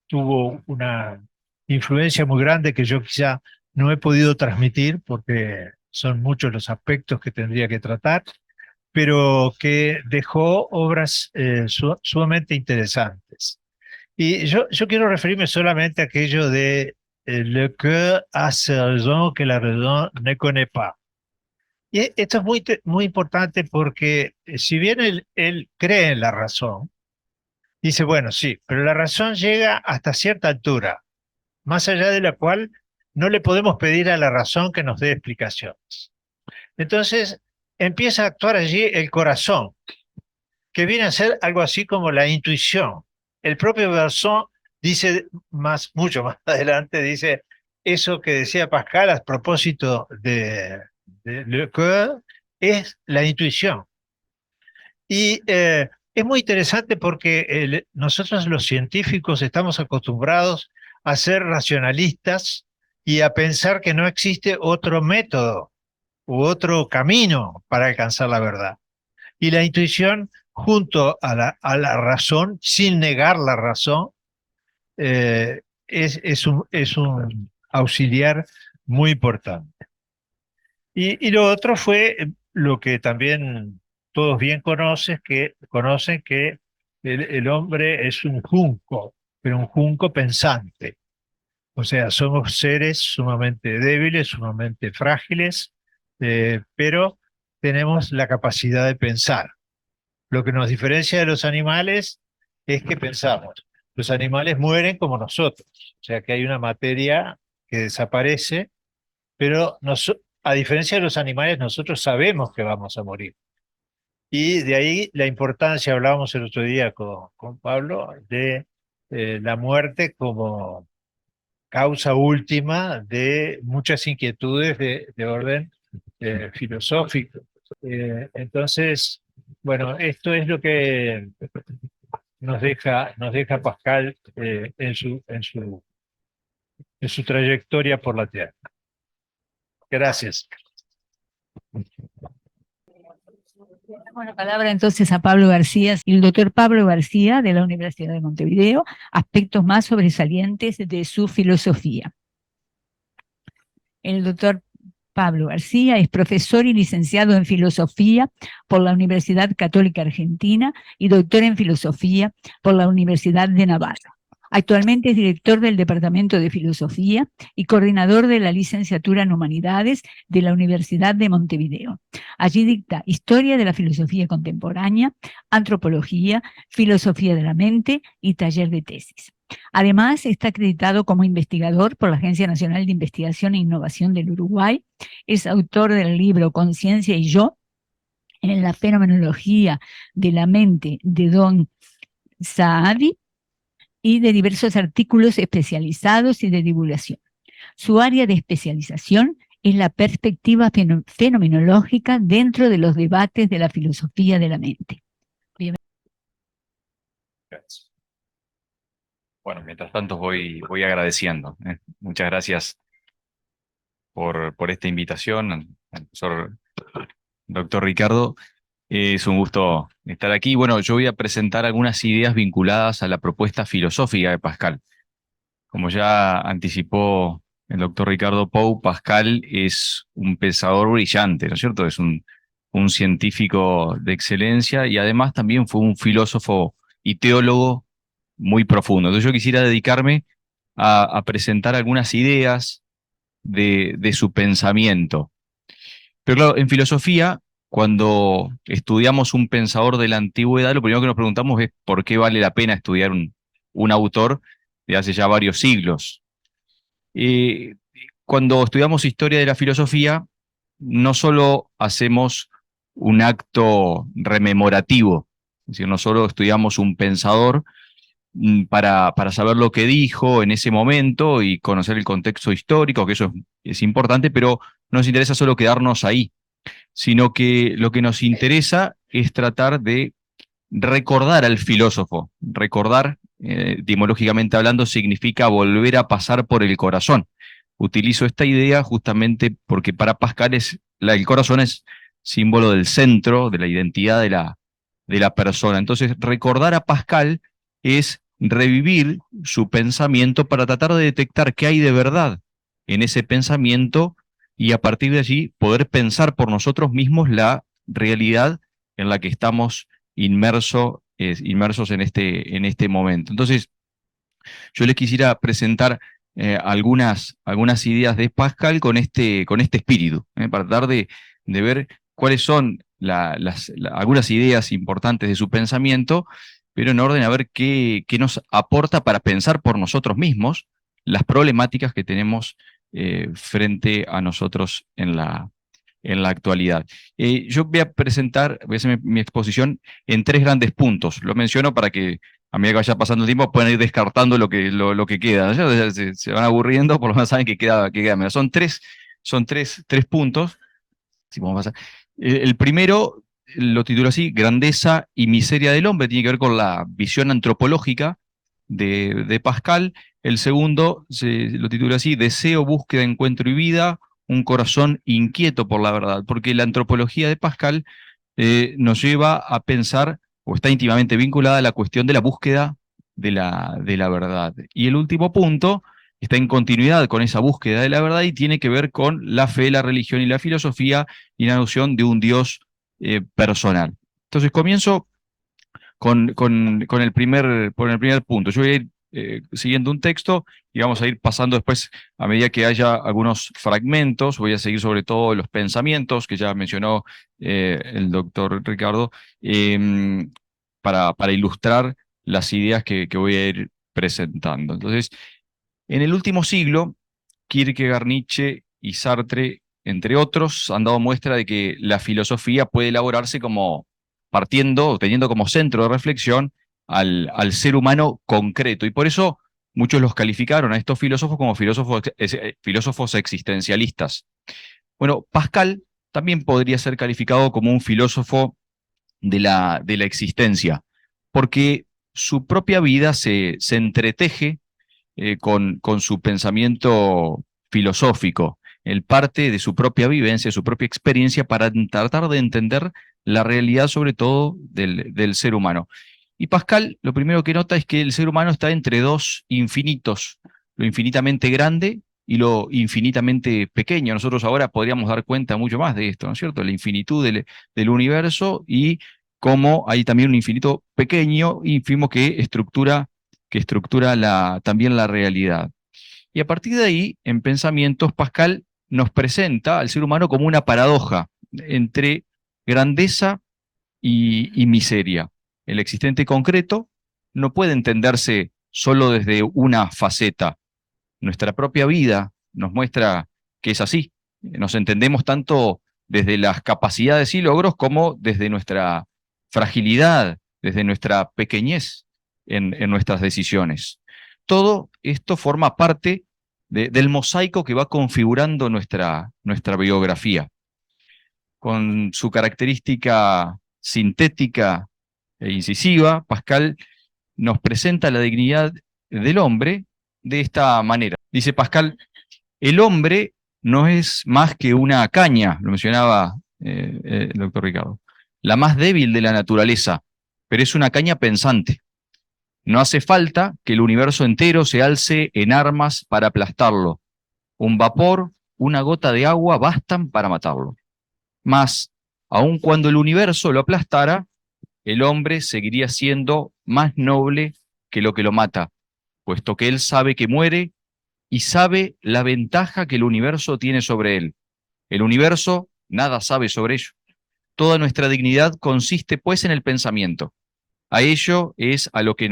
tuvo una influencia muy grande que yo quizá no he podido transmitir porque son muchos los aspectos que tendría que tratar, pero que dejó obras sumamente interesantes. Y yo quiero referirme solamente a aquello de le cœur a ses raisons que la raison ne connaît pas. Y esto es muy importante porque si bien él cree en la razón, dice, bueno, sí, pero la razón llega hasta cierta altura, más allá de la cual no le podemos pedir a la razón que nos dé explicaciones. Entonces empieza a actuar allí el corazón, que viene a ser algo así como la intuición. El propio Bergson dice mucho más adelante, dice eso que decía Pascal a propósito de Le Coeur, es la intuición. Y es muy interesante porque nosotros los científicos estamos acostumbrados a ser racionalistas y a pensar que no existe otro método u otro camino para alcanzar la verdad. Y la intuición, junto a la razón, sin negar la razón, es un auxiliar muy importante. Y lo otro fue lo que también todos bien conocen que el hombre es un junco, pero un junco pensante. O sea, somos seres sumamente débiles, sumamente frágiles, pero tenemos la capacidad de pensar. Lo que nos diferencia de los animales es que pensamos. Los animales mueren como nosotros, o sea que hay una materia que desaparece, pero a diferencia de los animales, nosotros sabemos que vamos a morir. Y de ahí la importancia, hablábamos el otro día con Pablo, de la muerte como causa última de muchas inquietudes de orden filosófico. Entonces, bueno, esto es lo que nos deja Pascal en su trayectoria por la Tierra. Gracias. Damos la palabra entonces a Pablo García, el doctor Pablo García de la Universidad de Montevideo, aspectos más sobresalientes de su filosofía. El doctor Pablo García es profesor y licenciado en filosofía por la Universidad Católica Argentina y doctor en filosofía por la Universidad de Navarra. Actualmente es director del Departamento de Filosofía y coordinador de la licenciatura en Humanidades de la Universidad de Montevideo. Allí dicta Historia de la Filosofía Contemporánea, Antropología, Filosofía de la Mente y taller de tesis. Además, está acreditado como investigador por la Agencia Nacional de Investigación e Innovación del Uruguay. Es autor del libro Conciencia y Yo, en la fenomenología de la mente de Don Saadi, y de diversos artículos especializados y de divulgación. Su área de especialización es la perspectiva fenomenológica dentro de los debates de la filosofía de la mente. Gracias. Bueno, mientras tanto voy agradeciendo. Muchas gracias por esta invitación al profesor Doctor Ricardo, es un gusto estar aquí. Bueno, yo voy a presentar algunas ideas vinculadas a la propuesta filosófica de Pascal. Como ya anticipó el doctor Ricardo Pou, Pascal es un pensador brillante, ¿no es cierto? Es un científico de excelencia y además también fue un filósofo y teólogo muy profundo. Entonces yo quisiera dedicarme a presentar algunas ideas de su pensamiento. Pero claro, en filosofía, cuando estudiamos un pensador de la antigüedad, lo primero que nos preguntamos es por qué vale la pena estudiar un autor de hace ya varios siglos. Eh, Cuando estudiamos historia de la filosofía, no solo hacemos un acto rememorativo, es decir, no solo estudiamos un pensador para saber lo que dijo en ese momento y conocer el contexto histórico, que eso es importante, pero no nos interesa solo quedarnos ahí, sino que lo que nos interesa es tratar de recordar al filósofo. Recordar, etimológicamente hablando, significa volver a pasar por el corazón. Utilizo esta idea justamente porque para Pascal el corazón es símbolo del centro, de la identidad de la persona. Entonces, recordar a Pascal es revivir su pensamiento para tratar de detectar qué hay de verdad en ese pensamiento y a partir de allí poder pensar por nosotros mismos la realidad en la que estamos inmersos en este momento. Entonces, yo les quisiera presentar algunas ideas de Pascal con este espíritu, para tratar de ver cuáles son algunas ideas importantes de su pensamiento, pero en orden a ver qué nos aporta para pensar por nosotros mismos las problemáticas que tenemos frente a nosotros en la actualidad. Yo voy a hacer mi exposición en tres grandes puntos. Lo menciono para que a medida que vaya pasando el tiempo puedan ir descartando lo que queda, ¿no? Ya se van aburriendo, por lo menos saben que queda menos. Son tres puntos. Si vamos a pasar. El primero lo titulo así, Grandeza y miseria del hombre, tiene que ver con la visión antropológica de Pascal. El segundo lo titula así, Deseo, búsqueda, encuentro y vida, un corazón inquieto por la verdad, porque la antropología de Pascal nos lleva a pensar, o está íntimamente vinculada a la cuestión de la búsqueda de la verdad. Y el último punto está en continuidad con esa búsqueda de la verdad y tiene que ver con la fe, la religión y la filosofía y la noción de un Dios personal. Entonces comienzo por el primer punto. Yo voy a ir siguiendo un texto y vamos a ir pasando después, a medida que haya algunos fragmentos, voy a seguir sobre todo los pensamientos que ya mencionó el doctor Ricardo, para ilustrar las ideas que voy a ir presentando. Entonces, en el último siglo, Kierkegaard, Nietzsche y Sartre, entre otros, han dado muestra de que la filosofía puede elaborarse como partiendo o teniendo como centro de reflexión al ser humano concreto. Y por eso muchos los calificaron a estos filósofos como filósofos existencialistas. Bueno, Pascal también podría ser calificado como un filósofo de la existencia, porque su propia vida se entreteje con su pensamiento filosófico. Él parte de su propia vivencia, de su propia experiencia para tratar de entender la realidad, sobre todo del ser humano. Y Pascal lo primero que nota es que el ser humano está entre dos infinitos, lo infinitamente grande y lo infinitamente pequeño. Nosotros ahora podríamos dar cuenta mucho más de esto, ¿no es cierto? La infinitud del universo y cómo hay también un infinito pequeño, ínfimo, que estructura también la realidad. Y a partir de ahí, en Pensamientos, Pascal nos presenta al ser humano como una paradoja entre grandeza y miseria. El existente concreto no puede entenderse solo desde una faceta. Nuestra propia vida nos muestra que es así. Nos entendemos tanto desde las capacidades y logros como desde nuestra fragilidad, desde nuestra pequeñez en nuestras decisiones. Todo esto forma parte del mosaico que va configurando nuestra biografía. Con su característica sintética e incisiva, Pascal nos presenta la dignidad del hombre de esta manera. Dice Pascal, el hombre no es más que una caña, lo mencionaba el doctor Ricardo. La más débil de la naturaleza, pero es una caña pensante. No hace falta que el universo entero se alce en armas para aplastarlo. Un vapor, una gota de agua bastan para matarlo. Mas, aun cuando el universo lo aplastara, el hombre seguiría siendo más noble que lo mata, puesto que él sabe que muere y sabe la ventaja que el universo tiene sobre él. El universo nada sabe sobre ello. Toda nuestra dignidad consiste, pues, en el pensamiento. A ello es a lo que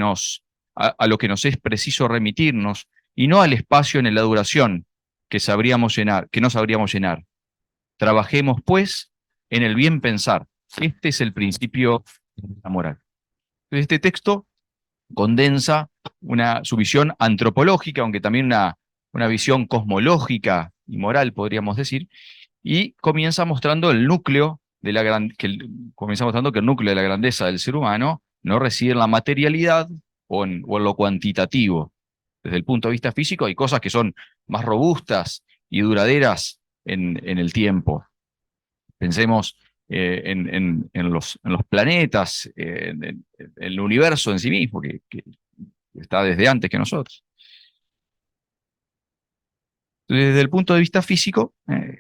a lo que nos es preciso remitirnos, y no al espacio en la duración que no sabríamos llenar. Trabajemos, pues, en el bien pensar. Este es el principio de la moral. Este texto condensa su visión antropológica, aunque también una visión cosmológica y moral, podríamos decir, y comienza mostrando el núcleo de comienza mostrando que el núcleo de la grandeza del ser humano no reside en la materialidad o en lo cuantitativo. Desde el punto de vista físico hay cosas que son más robustas y duraderas en el tiempo. Pensemos en los planetas, en el universo en sí mismo, que está desde antes que nosotros. Desde el punto de vista físico,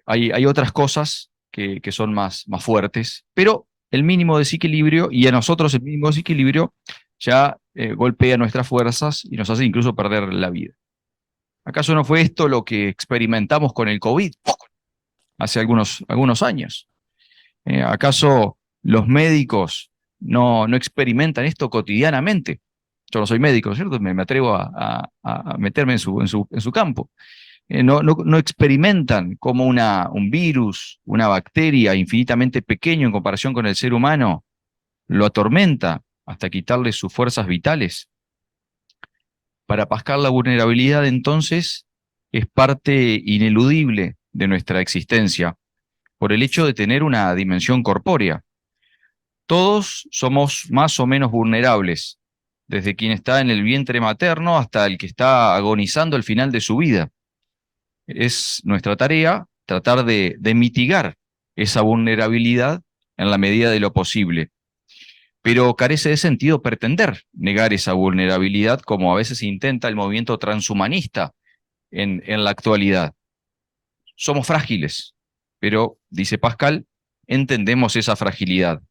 hay otras cosas que son más fuertes, pero el mínimo desequilibrio, y a nosotros el mínimo desequilibrio, ya golpea nuestras fuerzas y nos hace incluso perder la vida. ¿Acaso no fue esto lo que experimentamos con el COVID hace algunos años? ¿Acaso los médicos no experimentan esto cotidianamente? Yo no soy médico, ¿cierto? Me atrevo a meterme en su campo. No experimentan cómo un virus, una bacteria infinitamente pequeño en comparación con el ser humano, lo atormenta hasta quitarle sus fuerzas vitales. Para Pascal, la vulnerabilidad, entonces, es parte ineludible de nuestra existencia, por el hecho de tener una dimensión corpórea. Todos somos más o menos vulnerables, desde quien está en el vientre materno hasta el que está agonizando el final de su vida. Es nuestra tarea tratar de mitigar esa vulnerabilidad en la medida de lo posible. Pero carece de sentido pretender negar esa vulnerabilidad, como a veces intenta el movimiento transhumanista en la actualidad. Somos frágiles, pero, dice Pascal, entendemos esa fragilidad.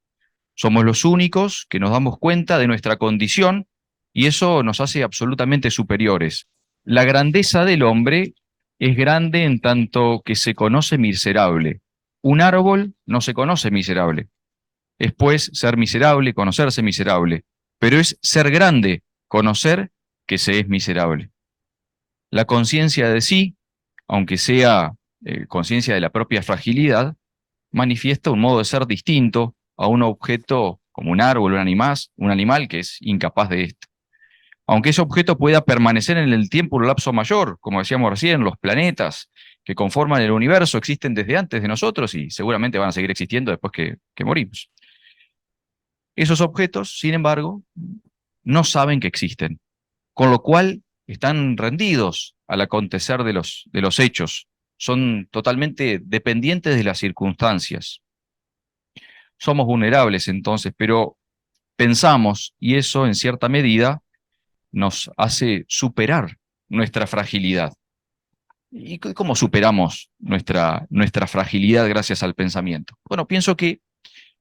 Somos los únicos que nos damos cuenta de nuestra condición y eso nos hace absolutamente superiores. La grandeza del hombre es grande en tanto que se conoce miserable. Un árbol no se conoce miserable. Es pues ser miserable, conocerse miserable, pero es ser grande, conocer que se es miserable. La conciencia de sí, aunque sea conciencia de la propia fragilidad, manifiesta un modo de ser distinto a un objeto como un árbol, un animal que es incapaz de esto. Aunque ese objeto pueda permanecer en el tiempo un lapso mayor, como decíamos recién, los planetas que conforman el universo existen desde antes de nosotros y seguramente van a seguir existiendo después que morimos. Esos objetos, sin embargo, no saben que existen, con lo cual están rendidos al acontecer de los hechos, son totalmente dependientes de las circunstancias. Somos vulnerables entonces, pero pensamos, y eso en cierta medida nos hace superar nuestra fragilidad. ¿Y cómo superamos nuestra fragilidad gracias al pensamiento? Bueno, pienso que,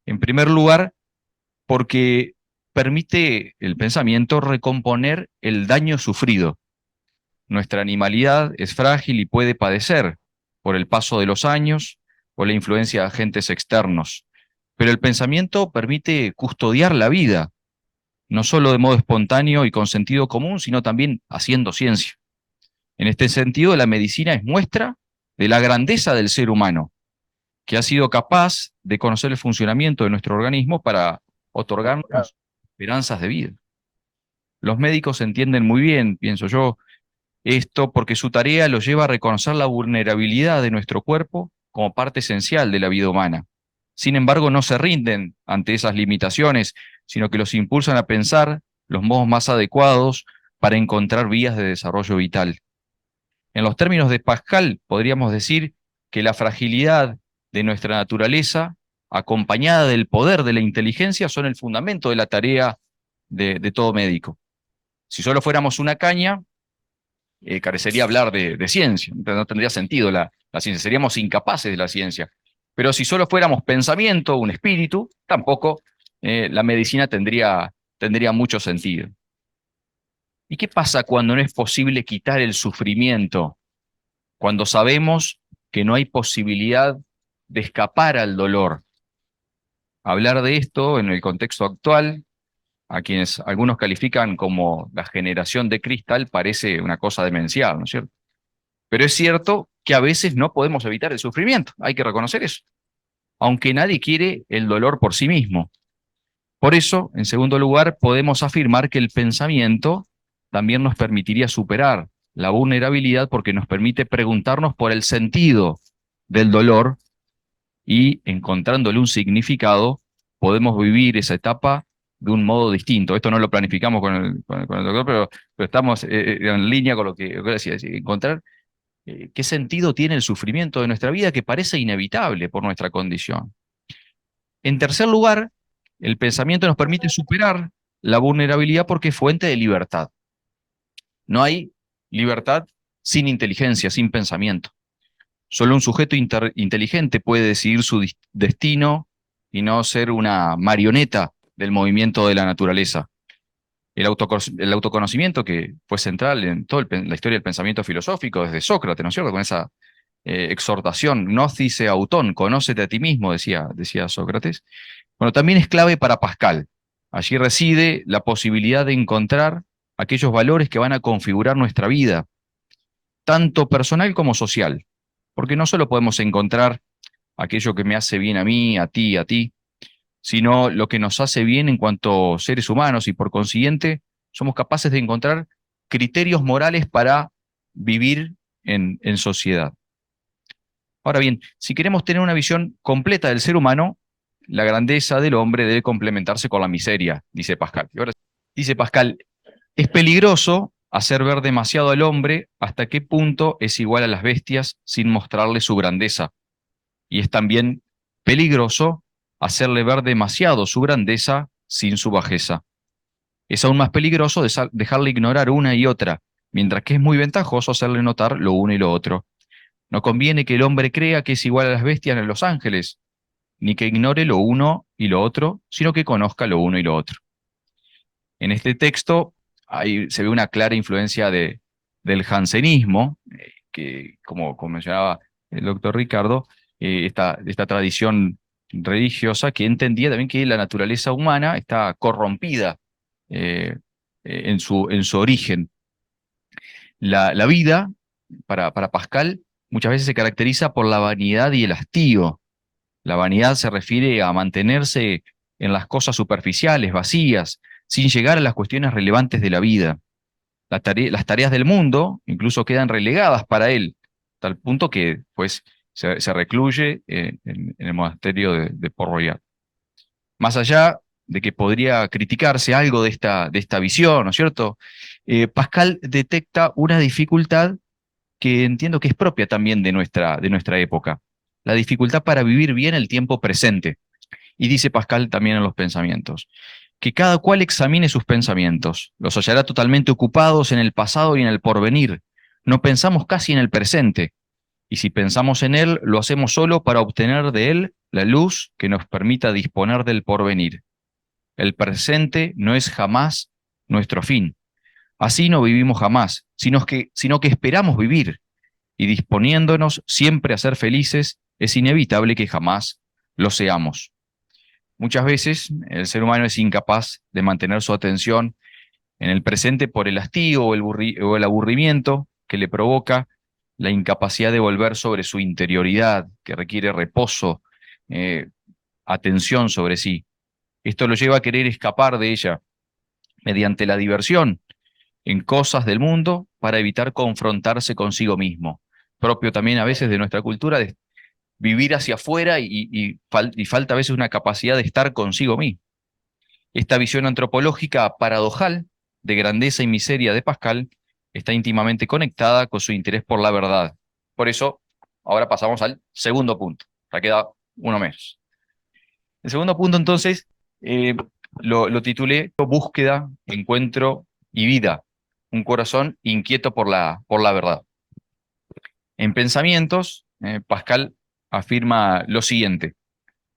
en primer lugar, porque permite el pensamiento recomponer el daño sufrido. Nuestra animalidad es frágil y puede padecer por el paso de los años o la influencia de agentes externos, pero el pensamiento permite custodiar la vida, no solo de modo espontáneo y con sentido común, sino también haciendo ciencia. En este sentido, la medicina es muestra de la grandeza del ser humano, que ha sido capaz de conocer el funcionamiento de nuestro organismo para otorgarnos esperanzas de vida. Los médicos entienden muy bien, pienso yo, esto porque su tarea los lleva a reconocer la vulnerabilidad de nuestro cuerpo como parte esencial de la vida humana. Sin embargo, no se rinden ante esas limitaciones, sino que los impulsan a pensar los modos más adecuados para encontrar vías de desarrollo vital. En los términos de Pascal, podríamos decir que la fragilidad de nuestra naturaleza acompañada del poder de la inteligencia, son el fundamento de la tarea de todo médico. Si solo fuéramos una caña, carecería hablar de ciencia, no tendría sentido la ciencia, seríamos incapaces de la ciencia. Pero si solo fuéramos pensamiento, un espíritu, tampoco la medicina tendría mucho sentido. ¿Y qué pasa cuando no es posible quitar el sufrimiento? Cuando sabemos que no hay posibilidad de escapar al dolor. Hablar de esto en el contexto actual, a quienes algunos califican como la generación de cristal, parece una cosa demencial, ¿no es cierto? Pero es cierto que a veces no podemos evitar el sufrimiento, hay que reconocer eso, aunque nadie quiere el dolor por sí mismo. Por eso, en segundo lugar, podemos afirmar que el pensamiento también nos permitiría superar la vulnerabilidad porque nos permite preguntarnos por el sentido del dolor y, encontrándole un significado, podemos vivir esa etapa de un modo distinto. Esto no lo planificamos con el doctor, pero estamos en línea con lo que decía, es decir, encontrar qué sentido tiene el sufrimiento de nuestra vida que parece inevitable por nuestra condición. En tercer lugar, el pensamiento nos permite superar la vulnerabilidad porque es fuente de libertad. No hay libertad sin inteligencia, sin pensamiento. Solo un sujeto inteligente puede decidir su destino y no ser una marioneta del movimiento de la naturaleza. El autoconocimiento, que fue central en toda la historia del pensamiento filosófico, desde Sócrates, ¿no es cierto? Con esa exhortación, gnosis autón, conócete a ti mismo, decía Sócrates. Bueno, también es clave para Pascal. Allí reside la posibilidad de encontrar aquellos valores que van a configurar nuestra vida, tanto personal como social. Porque no solo podemos encontrar aquello que me hace bien a mí, a ti, sino lo que nos hace bien en cuanto seres humanos y por consiguiente somos capaces de encontrar criterios morales para vivir en sociedad. Ahora bien, si queremos tener una visión completa del ser humano, la grandeza del hombre debe complementarse con la miseria, dice Pascal. Y ahora, dice Pascal, es peligroso hacer ver demasiado al hombre hasta qué punto es igual a las bestias sin mostrarle su grandeza. Y es también peligroso hacerle ver demasiado su grandeza sin su bajeza. Es aún más peligroso dejarle ignorar una y otra, mientras que es muy ventajoso hacerle notar lo uno y lo otro. No conviene que el hombre crea que es igual a las bestias ni a los ángeles, ni que ignore lo uno y lo otro, sino que conozca lo uno y lo otro. En este texto se ve una clara influencia del jansenismo, que como mencionaba el doctor Ricardo, esta tradición religiosa que entendía también que la naturaleza humana está corrompida en su origen. La vida, para Pascal, muchas veces se caracteriza por la vanidad y el hastío. La vanidad se refiere a mantenerse en las cosas superficiales, vacías, sin llegar a las cuestiones relevantes de la vida. Las tareas del mundo incluso quedan relegadas para él, tal punto que pues, se recluye en el monasterio de Port-Royal. Más allá de que podría criticarse algo de esta visión, ¿no es cierto? Pascal detecta una dificultad que entiendo que es propia también de nuestra época, la dificultad para vivir bien el tiempo presente. Y dice Pascal también en los pensamientos, que cada cual examine sus pensamientos, los hallará totalmente ocupados en el pasado y en el porvenir. No pensamos casi en el presente, y si pensamos en él, lo hacemos solo para obtener de él la luz que nos permita disponer del porvenir. El presente no es jamás nuestro fin. Así no vivimos jamás, sino que esperamos vivir, y disponiéndonos siempre a ser felices, es inevitable que jamás lo seamos. Muchas veces el ser humano es incapaz de mantener su atención en el presente por el hastío o el aburrimiento que le provoca la incapacidad de volver sobre su interioridad, que requiere reposo, atención sobre sí. Esto lo lleva a querer escapar de ella mediante la diversión en cosas del mundo para evitar confrontarse consigo mismo, propio también a veces de nuestra cultura de vivir hacia afuera y falta a veces una capacidad de estar consigo mismo. Esta visión antropológica paradojal de grandeza y miseria de Pascal está íntimamente conectada con su interés por la verdad. Por eso, ahora pasamos al segundo punto. Ya queda uno menos. El segundo punto, entonces, lo titulé Búsqueda, Encuentro y Vida. Un corazón inquieto por la verdad. En Pensamientos, Pascal afirma lo siguiente: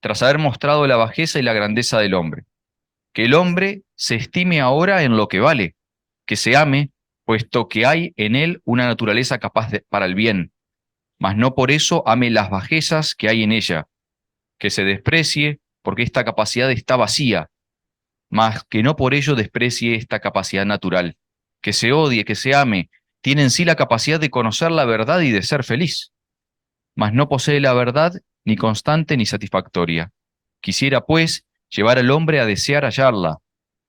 tras haber mostrado la bajeza y la grandeza del hombre, que el hombre se estime ahora en lo que vale, que se ame, puesto que hay en él una naturaleza capaz para el bien, mas no por eso ame las bajezas que hay en ella, que se desprecie porque esta capacidad está vacía, mas que no por ello desprecie esta capacidad natural, que se odie, que se ame, tiene en sí la capacidad de conocer la verdad y de ser feliz, mas no posee la verdad ni constante ni satisfactoria. Quisiera, pues, llevar al hombre a desear hallarla,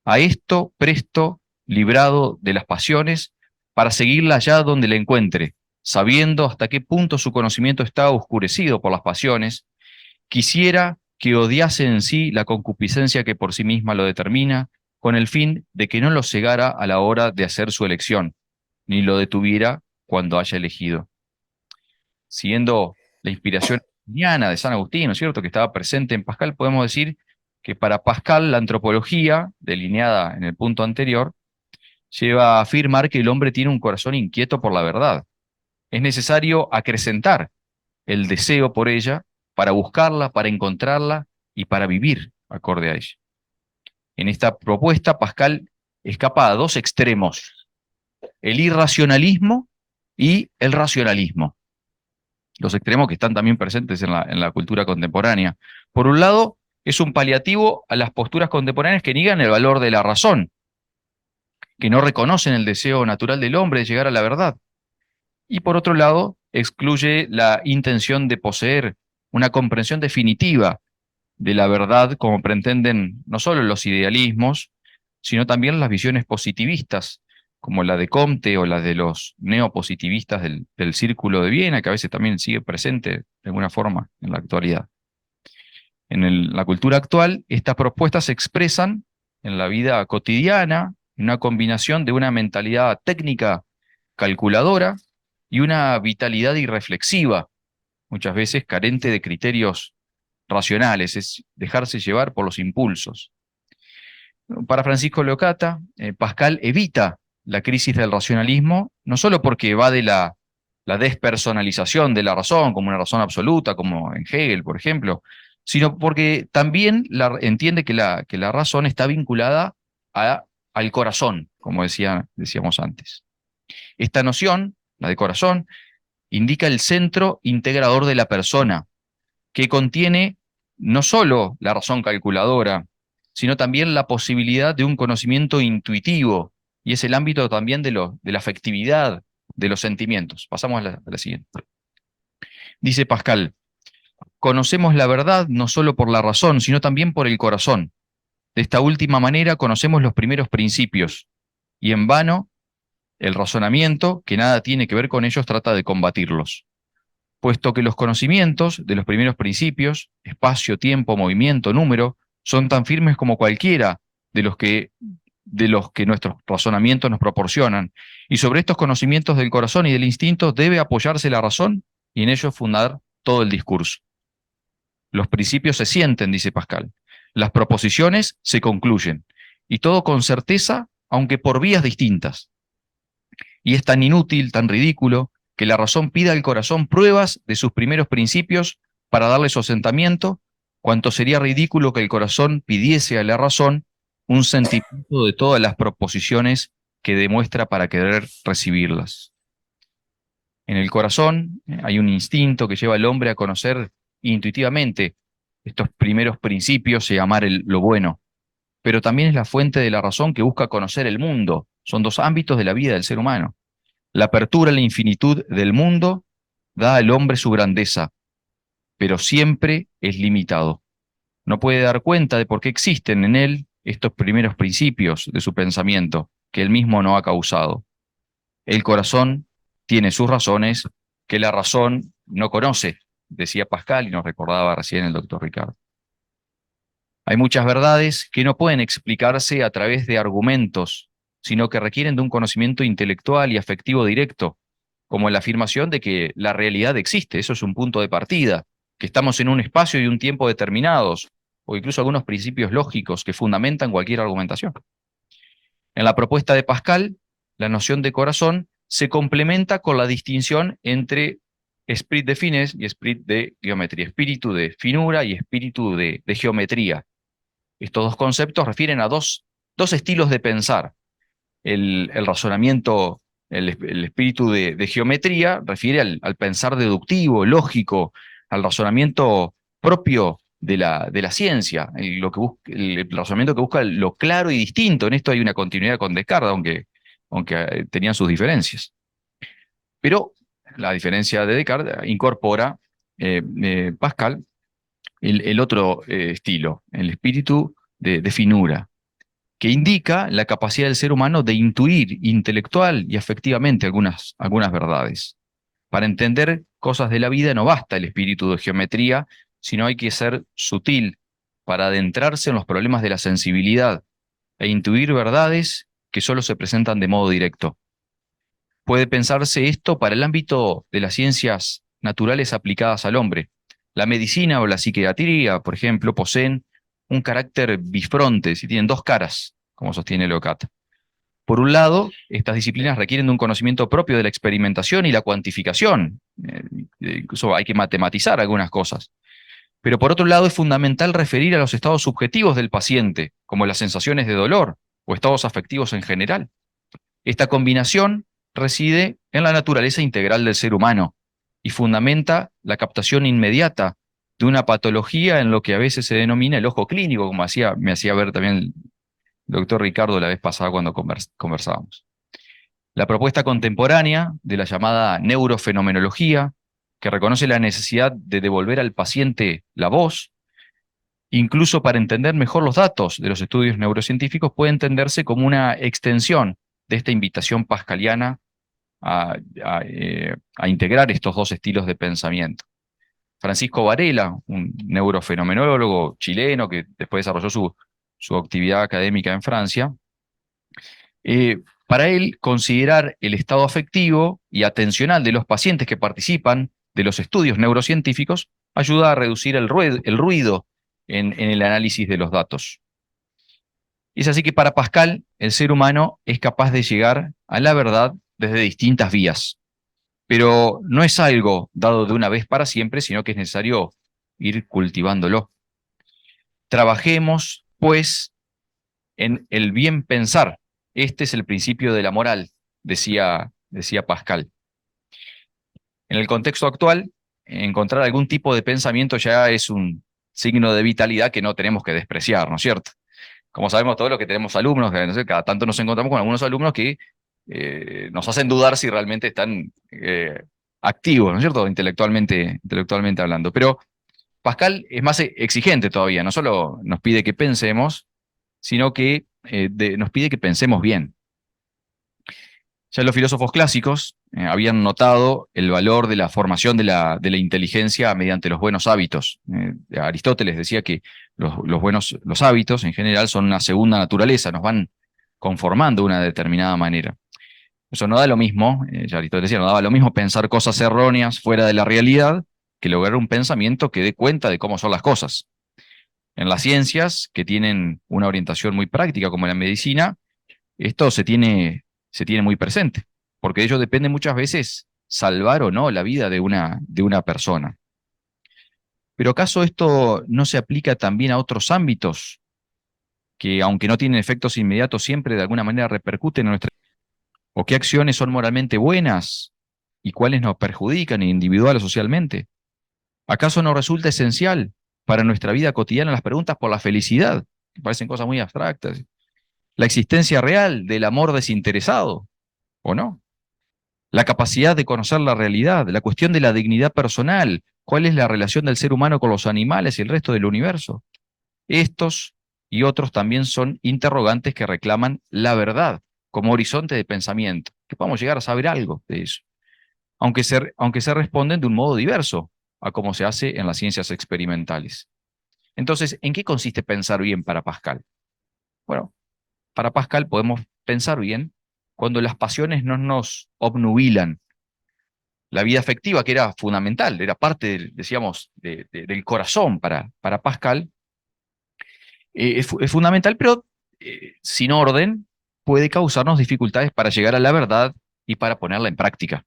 a esto presto, librado de las pasiones, para seguirla allá donde la encuentre, sabiendo hasta qué punto su conocimiento está oscurecido por las pasiones. Quisiera que odiase en sí la concupiscencia que por sí misma lo determina, con el fin de que no lo cegara a la hora de hacer su elección, ni lo detuviera cuando haya elegido. Siguiendo la inspiración de San Agustín, ¿no es cierto?, que estaba presente en Pascal, podemos decir que para Pascal la antropología, delineada en el punto anterior, lleva a afirmar que el hombre tiene un corazón inquieto por la verdad. Es necesario acrecentar el deseo por ella para buscarla, para encontrarla y para vivir acorde a ella. En esta propuesta, Pascal escapa a dos extremos: el irracionalismo y el racionalismo. Los extremos que están también presentes en la cultura contemporánea. Por un lado, es un paliativo a las posturas contemporáneas que niegan el valor de la razón, que no reconocen el deseo natural del hombre de llegar a la verdad. Y por otro lado, excluye la intención de poseer una comprensión definitiva de la verdad, como pretenden no solo los idealismos, sino también las visiones positivistas, como la de Comte o la de los neopositivistas del Círculo de Viena, que a veces también sigue presente de alguna forma en la actualidad. En la cultura actual, estas propuestas se expresan en la vida cotidiana, en una combinación de una mentalidad técnica calculadora y una vitalidad irreflexiva, muchas veces carente de criterios racionales, es dejarse llevar por los impulsos. Para Francisco Locata, Pascal evita la crisis del racionalismo, no solo porque va de la despersonalización de la razón como una razón absoluta, como en Hegel, por ejemplo, sino porque también entiende que la razón está vinculada al corazón, como decíamos antes. Esta noción, la de corazón, indica el centro integrador de la persona, que contiene no solo la razón calculadora, sino también la posibilidad de un conocimiento intuitivo, y es el ámbito también de la afectividad, de los sentimientos. Pasamos a la siguiente. Dice Pascal: conocemos la verdad no solo por la razón, sino también por el corazón. De esta última manera conocemos los primeros principios, y en vano el razonamiento, que nada tiene que ver con ellos, trata de combatirlos. Puesto que los conocimientos de los primeros principios, espacio, tiempo, movimiento, número, son tan firmes como cualquiera de los que nuestros razonamientos nos proporcionan, y sobre estos conocimientos del corazón y del instinto debe apoyarse la razón y en ello fundar todo el discurso. Los principios se sienten, dice Pascal, las proposiciones se concluyen, y todo con certeza, aunque por vías distintas. Y es tan inútil, tan ridículo, que la razón pida al corazón pruebas de sus primeros principios para darle su asentamiento, cuanto sería ridículo que el corazón pidiese a la razón un sentimiento de todas las proposiciones que demuestra para querer recibirlas. En el corazón hay un instinto que lleva al hombre a conocer intuitivamente estos primeros principios y amar lo bueno, pero también es la fuente de la razón que busca conocer el mundo. Son dos ámbitos de la vida del ser humano. La apertura a la infinitud del mundo da al hombre su grandeza, pero siempre es limitado. No puede dar cuenta de por qué existen en él estos primeros principios de su pensamiento, que él mismo no ha causado. El corazón tiene sus razones que la razón no conoce, decía Pascal y nos recordaba recién el doctor Ricardo. Hay muchas verdades que no pueden explicarse a través de argumentos, sino que requieren de un conocimiento intelectual y afectivo directo, como la afirmación de que la realidad existe. Eso es un punto de partida, que estamos en un espacio y un tiempo determinados, o incluso algunos principios lógicos que fundamentan cualquier argumentación. En la propuesta de Pascal, la noción de corazón se complementa con la distinción entre esprit de fines y esprit de geometría, espíritu de finura y espíritu de geometría. Estos dos conceptos refieren a dos estilos de pensar. El razonamiento, el espíritu de geometría refiere al pensar deductivo, lógico, al razonamiento propio de la ciencia, el razonamiento que busca lo claro y distinto. En esto hay una continuidad con Descartes, aunque tenían sus diferencias. Pero la diferencia de Descartes incorpora Pascal el otro estilo, el espíritu de finura, que indica la capacidad del ser humano de intuir intelectual y afectivamente algunas verdades. Para entender cosas de la vida no basta el espíritu de geometría, sino hay que ser sutil para adentrarse en los problemas de la sensibilidad e intuir verdades que solo se presentan de modo directo. Puede pensarse esto para el ámbito de las ciencias naturales aplicadas al hombre. La medicina o la psiquiatría, por ejemplo, poseen un carácter bifronte, y tienen dos caras, como sostiene Leocat. Por un lado, estas disciplinas requieren de un conocimiento propio de la experimentación y la cuantificación. Incluso hay que matematizar algunas cosas. Pero por otro lado, es fundamental referir a los estados subjetivos del paciente, como las sensaciones de dolor o estados afectivos en general. Esta combinación reside en la naturaleza integral del ser humano y fundamenta la captación inmediata de una patología en lo que a veces se denomina el ojo clínico, como me hacía ver también el doctor Ricardo la vez pasada cuando conversábamos. La propuesta contemporánea de la llamada neurofenomenología, que reconoce la necesidad de devolver al paciente la voz, incluso para entender mejor los datos de los estudios neurocientíficos, puede entenderse como una extensión de esta invitación pascaliana a integrar estos dos estilos de pensamiento. Francisco Varela, un neurofenomenólogo chileno que después desarrolló su actividad académica en Francia, para él considerar el estado afectivo y atencional de los pacientes que participan de los estudios neurocientíficos ayuda a reducir el ruido en el análisis de los datos. Es así que para Pascal, el ser humano es capaz de llegar a la verdad desde distintas vías, pero no es algo dado de una vez para siempre, sino que es necesario ir cultivándolo. Trabajemos, pues, en el bien pensar. Este es el principio de la moral, decía Pascal. En el contexto actual, encontrar algún tipo de pensamiento ya es un signo de vitalidad que no tenemos que despreciar, ¿no es cierto? Como sabemos todos los que tenemos alumnos, no sé, cada tanto nos encontramos con algunos alumnos que nos hacen dudar si realmente están activos, ¿no es cierto? Intelectualmente hablando. Pero Pascal es más exigente todavía, no solo nos pide que pensemos, sino que nos pide que pensemos bien. Ya los filósofos clásicos habían notado el valor de la formación de la inteligencia mediante los buenos hábitos. Aristóteles decía que los hábitos en general son una segunda naturaleza, nos van conformando de una determinada manera. Eso no da lo mismo, ya Aristóteles decía, no daba lo mismo pensar cosas erróneas fuera de la realidad que lograr un pensamiento que dé cuenta de cómo son las cosas. En las ciencias, que tienen una orientación muy práctica, como en la medicina, esto se tiene muy presente, porque de ello depende muchas veces salvar o no la vida de una persona. Pero ¿acaso esto no se aplica también a otros ámbitos que, aunque no tienen efectos inmediatos, siempre de alguna manera repercuten en nuestra vida? ¿O qué acciones son moralmente buenas y cuáles nos perjudican individual o socialmente? ¿Acaso no resulta esencial para nuestra vida cotidiana las preguntas por la felicidad, que parecen cosas muy abstractas? ¿La existencia real del amor desinteresado o no? La capacidad de conocer la realidad, la cuestión de la dignidad personal, cuál es la relación del ser humano con los animales y el resto del universo. Estos y otros también son interrogantes que reclaman la verdad como horizonte de pensamiento, que podamos llegar a saber algo de eso, aunque se responden de un modo diverso a como se hace en las ciencias experimentales. Entonces, ¿en qué consiste pensar bien para Pascal? Bueno, para Pascal podemos pensar bien cuando las pasiones no nos obnubilan. La vida afectiva, que era fundamental, era parte, decíamos, del corazón para Pascal, es fundamental, pero sin orden puede causarnos dificultades para llegar a la verdad y para ponerla en práctica.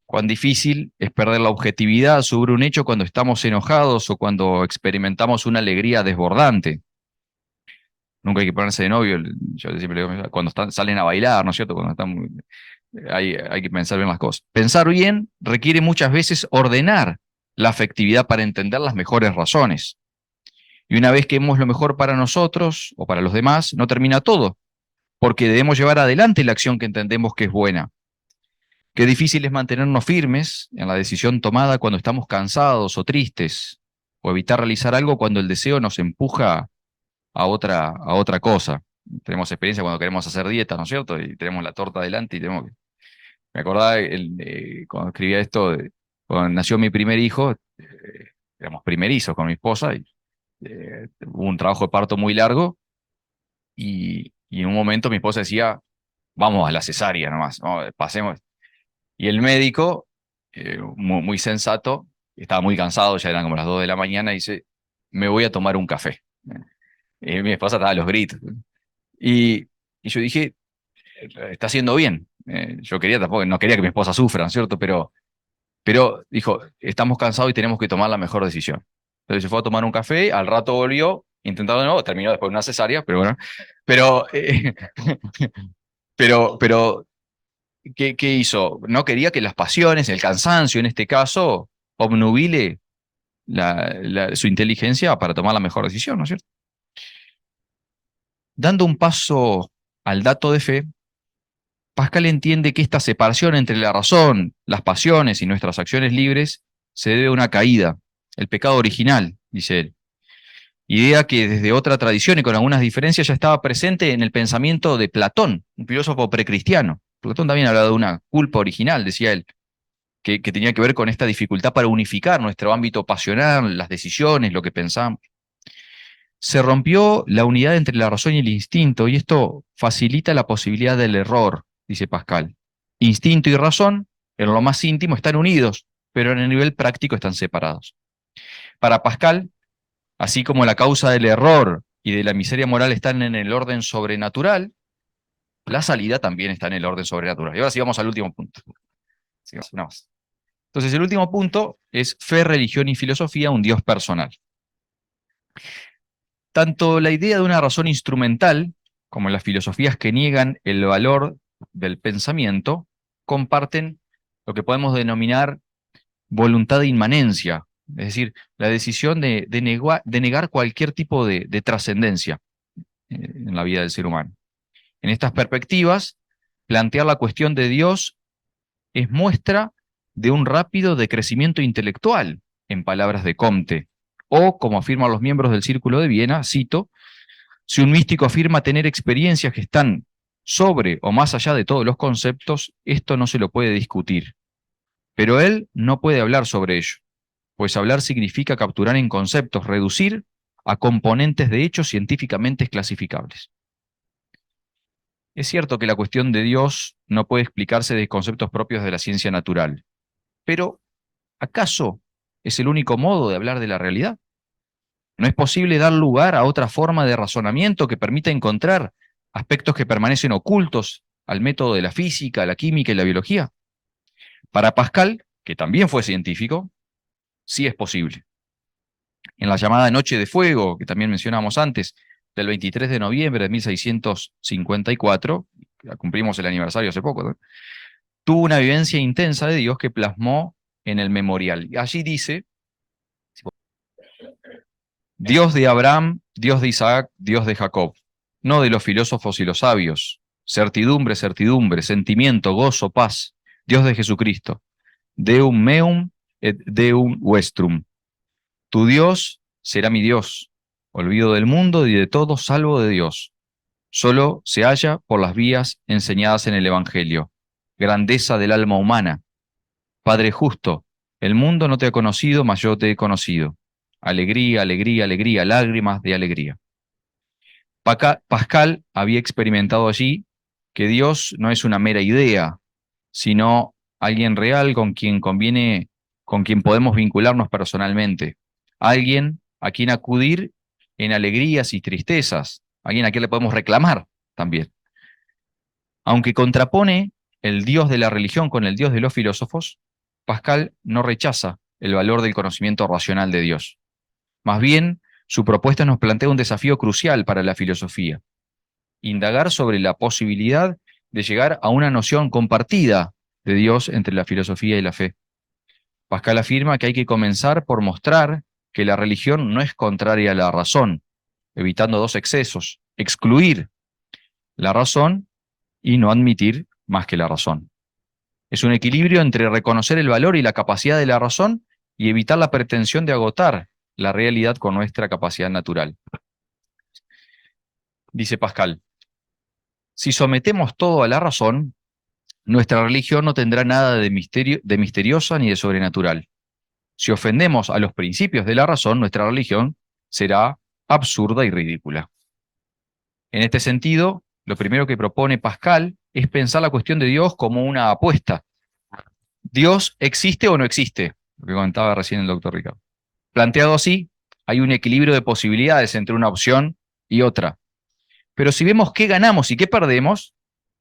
Cuán difícil es perder la objetividad sobre un hecho cuando estamos enojados o cuando experimentamos una alegría desbordante. Nunca hay que ponerse de novio, yo siempre digo, cuando salen a bailar, ¿no es cierto? Cuando están, hay que pensar bien las cosas. Pensar bien requiere muchas veces ordenar la afectividad para entender las mejores razones. Y una vez que hemos lo mejor para nosotros o para los demás, no termina todo, porque debemos llevar adelante la acción que entendemos que es buena. Qué difícil es mantenernos firmes en la decisión tomada cuando estamos cansados o tristes, o evitar realizar algo cuando el deseo nos empuja a otra cosa. Tenemos experiencia cuando queremos hacer dieta, ¿no es cierto? Y tenemos la torta delante y tenemos que... Me acordaba cuando escribía esto, cuando nació mi primer hijo, éramos primerizos con mi esposa, y hubo un trabajo de parto muy largo, y en un momento mi esposa decía, vamos a la cesárea nomás, ¿no? Pasemos. Y el médico, muy sensato, estaba muy cansado, ya eran como las 2 de la mañana, y dice, me voy a tomar un café. Y mi esposa estaba a los gritos. Y, y yo dije, está haciendo bien. Yo quería tampoco, no quería que mi esposa sufra, ¿no es cierto? Pero dijo, estamos cansados y tenemos que tomar la mejor decisión. Entonces se fue a tomar un café, al rato volvió, intentando de nuevo, terminó después de una cesárea, pero bueno. Pero, pero ¿qué hizo? No quería que las pasiones, el cansancio en este caso, obnubile su inteligencia para tomar la mejor decisión, ¿no es cierto? Dando un paso al dato de fe, Pascal entiende que esta separación entre la razón, las pasiones y nuestras acciones libres se debe a una caída, el pecado original, dice él. Idea que desde otra tradición y con algunas diferencias ya estaba presente en el pensamiento de Platón, un filósofo precristiano. Platón también hablaba de una culpa original, decía él, que tenía que ver con esta dificultad para unificar nuestro ámbito pasional, las decisiones, lo que pensamos. Se rompió la unidad entre la razón y el instinto, y esto facilita la posibilidad del error, dice Pascal. Instinto y razón, en lo más íntimo, están unidos, pero en el nivel práctico están separados. Para Pascal, así como la causa del error y de la miseria moral están en el orden sobrenatural, la salida también está en el orden sobrenatural. Y ahora sí vamos al último punto. Sigamos, nada más. Entonces, el último punto es fe, religión y filosofía, un Dios personal. Tanto la idea de una razón instrumental como las filosofías que niegan el valor del pensamiento comparten lo que podemos denominar voluntad de inmanencia, es decir, la decisión de negar cualquier tipo de trascendencia en la vida del ser humano. En estas perspectivas, plantear la cuestión de Dios es muestra de un rápido decrecimiento intelectual, en palabras de Comte, o, como afirman los miembros del Círculo de Viena, cito, si un místico afirma tener experiencias que están sobre o más allá de todos los conceptos, esto no se lo puede discutir. Pero él no puede hablar sobre ello, pues hablar significa capturar en conceptos, reducir a componentes de hechos científicamente clasificables. Es cierto que la cuestión de Dios no puede explicarse de conceptos propios de la ciencia natural, pero ¿acaso es el único modo de hablar de la realidad? ¿No es posible dar lugar a otra forma de razonamiento que permita encontrar aspectos que permanecen ocultos al método de la física, la química y la biología? Para Pascal, que también fue científico, sí es posible. En la llamada Noche de Fuego, que también mencionamos antes, del 23 de noviembre de 1654, ya cumplimos el aniversario hace poco, ¿no?, tuvo una vivencia intensa de Dios que plasmó en el memorial. Y allí dice, Dios de Abraham, Dios de Isaac, Dios de Jacob, no de los filósofos y los sabios, certidumbre, certidumbre, sentimiento, gozo, paz, Dios de Jesucristo, Deum meum et Deum vestrum. Tu Dios será mi Dios, olvido del mundo y de todo salvo de Dios. Solo se halla por las vías enseñadas en el Evangelio. Grandeza del alma humana. Padre justo, el mundo no te ha conocido, mas yo te he conocido. Alegría, alegría, alegría, lágrimas de alegría. Pascal había experimentado allí que Dios no es una mera idea, sino alguien real con quien conviene, con quien podemos vincularnos personalmente. Alguien a quien acudir en alegrías y tristezas, alguien a quien le podemos reclamar también. Aunque contrapone el Dios de la religión con el Dios de los filósofos, Pascal no rechaza el valor del conocimiento racional de Dios. Más bien, su propuesta nos plantea un desafío crucial para la filosofía: indagar sobre la posibilidad de llegar a una noción compartida de Dios entre la filosofía y la fe. Pascal afirma que hay que comenzar por mostrar que la religión no es contraria a la razón, evitando dos excesos: excluir la razón y no admitir más que la razón. Es un equilibrio entre reconocer el valor y la capacidad de la razón y evitar la pretensión de agotar la realidad con nuestra capacidad natural. Dice Pascal: si sometemos todo a la razón, nuestra religión no tendrá nada de misteriosa ni de sobrenatural. Si ofendemos a los principios de la razón, nuestra religión será absurda y ridícula. En este sentido, lo primero que propone Pascal es pensar la cuestión de Dios como una apuesta. ¿Dios existe o no existe? Lo que comentaba recién el doctor Ricardo. Planteado así, hay un equilibrio de posibilidades entre una opción y otra. Pero si vemos qué ganamos y qué perdemos,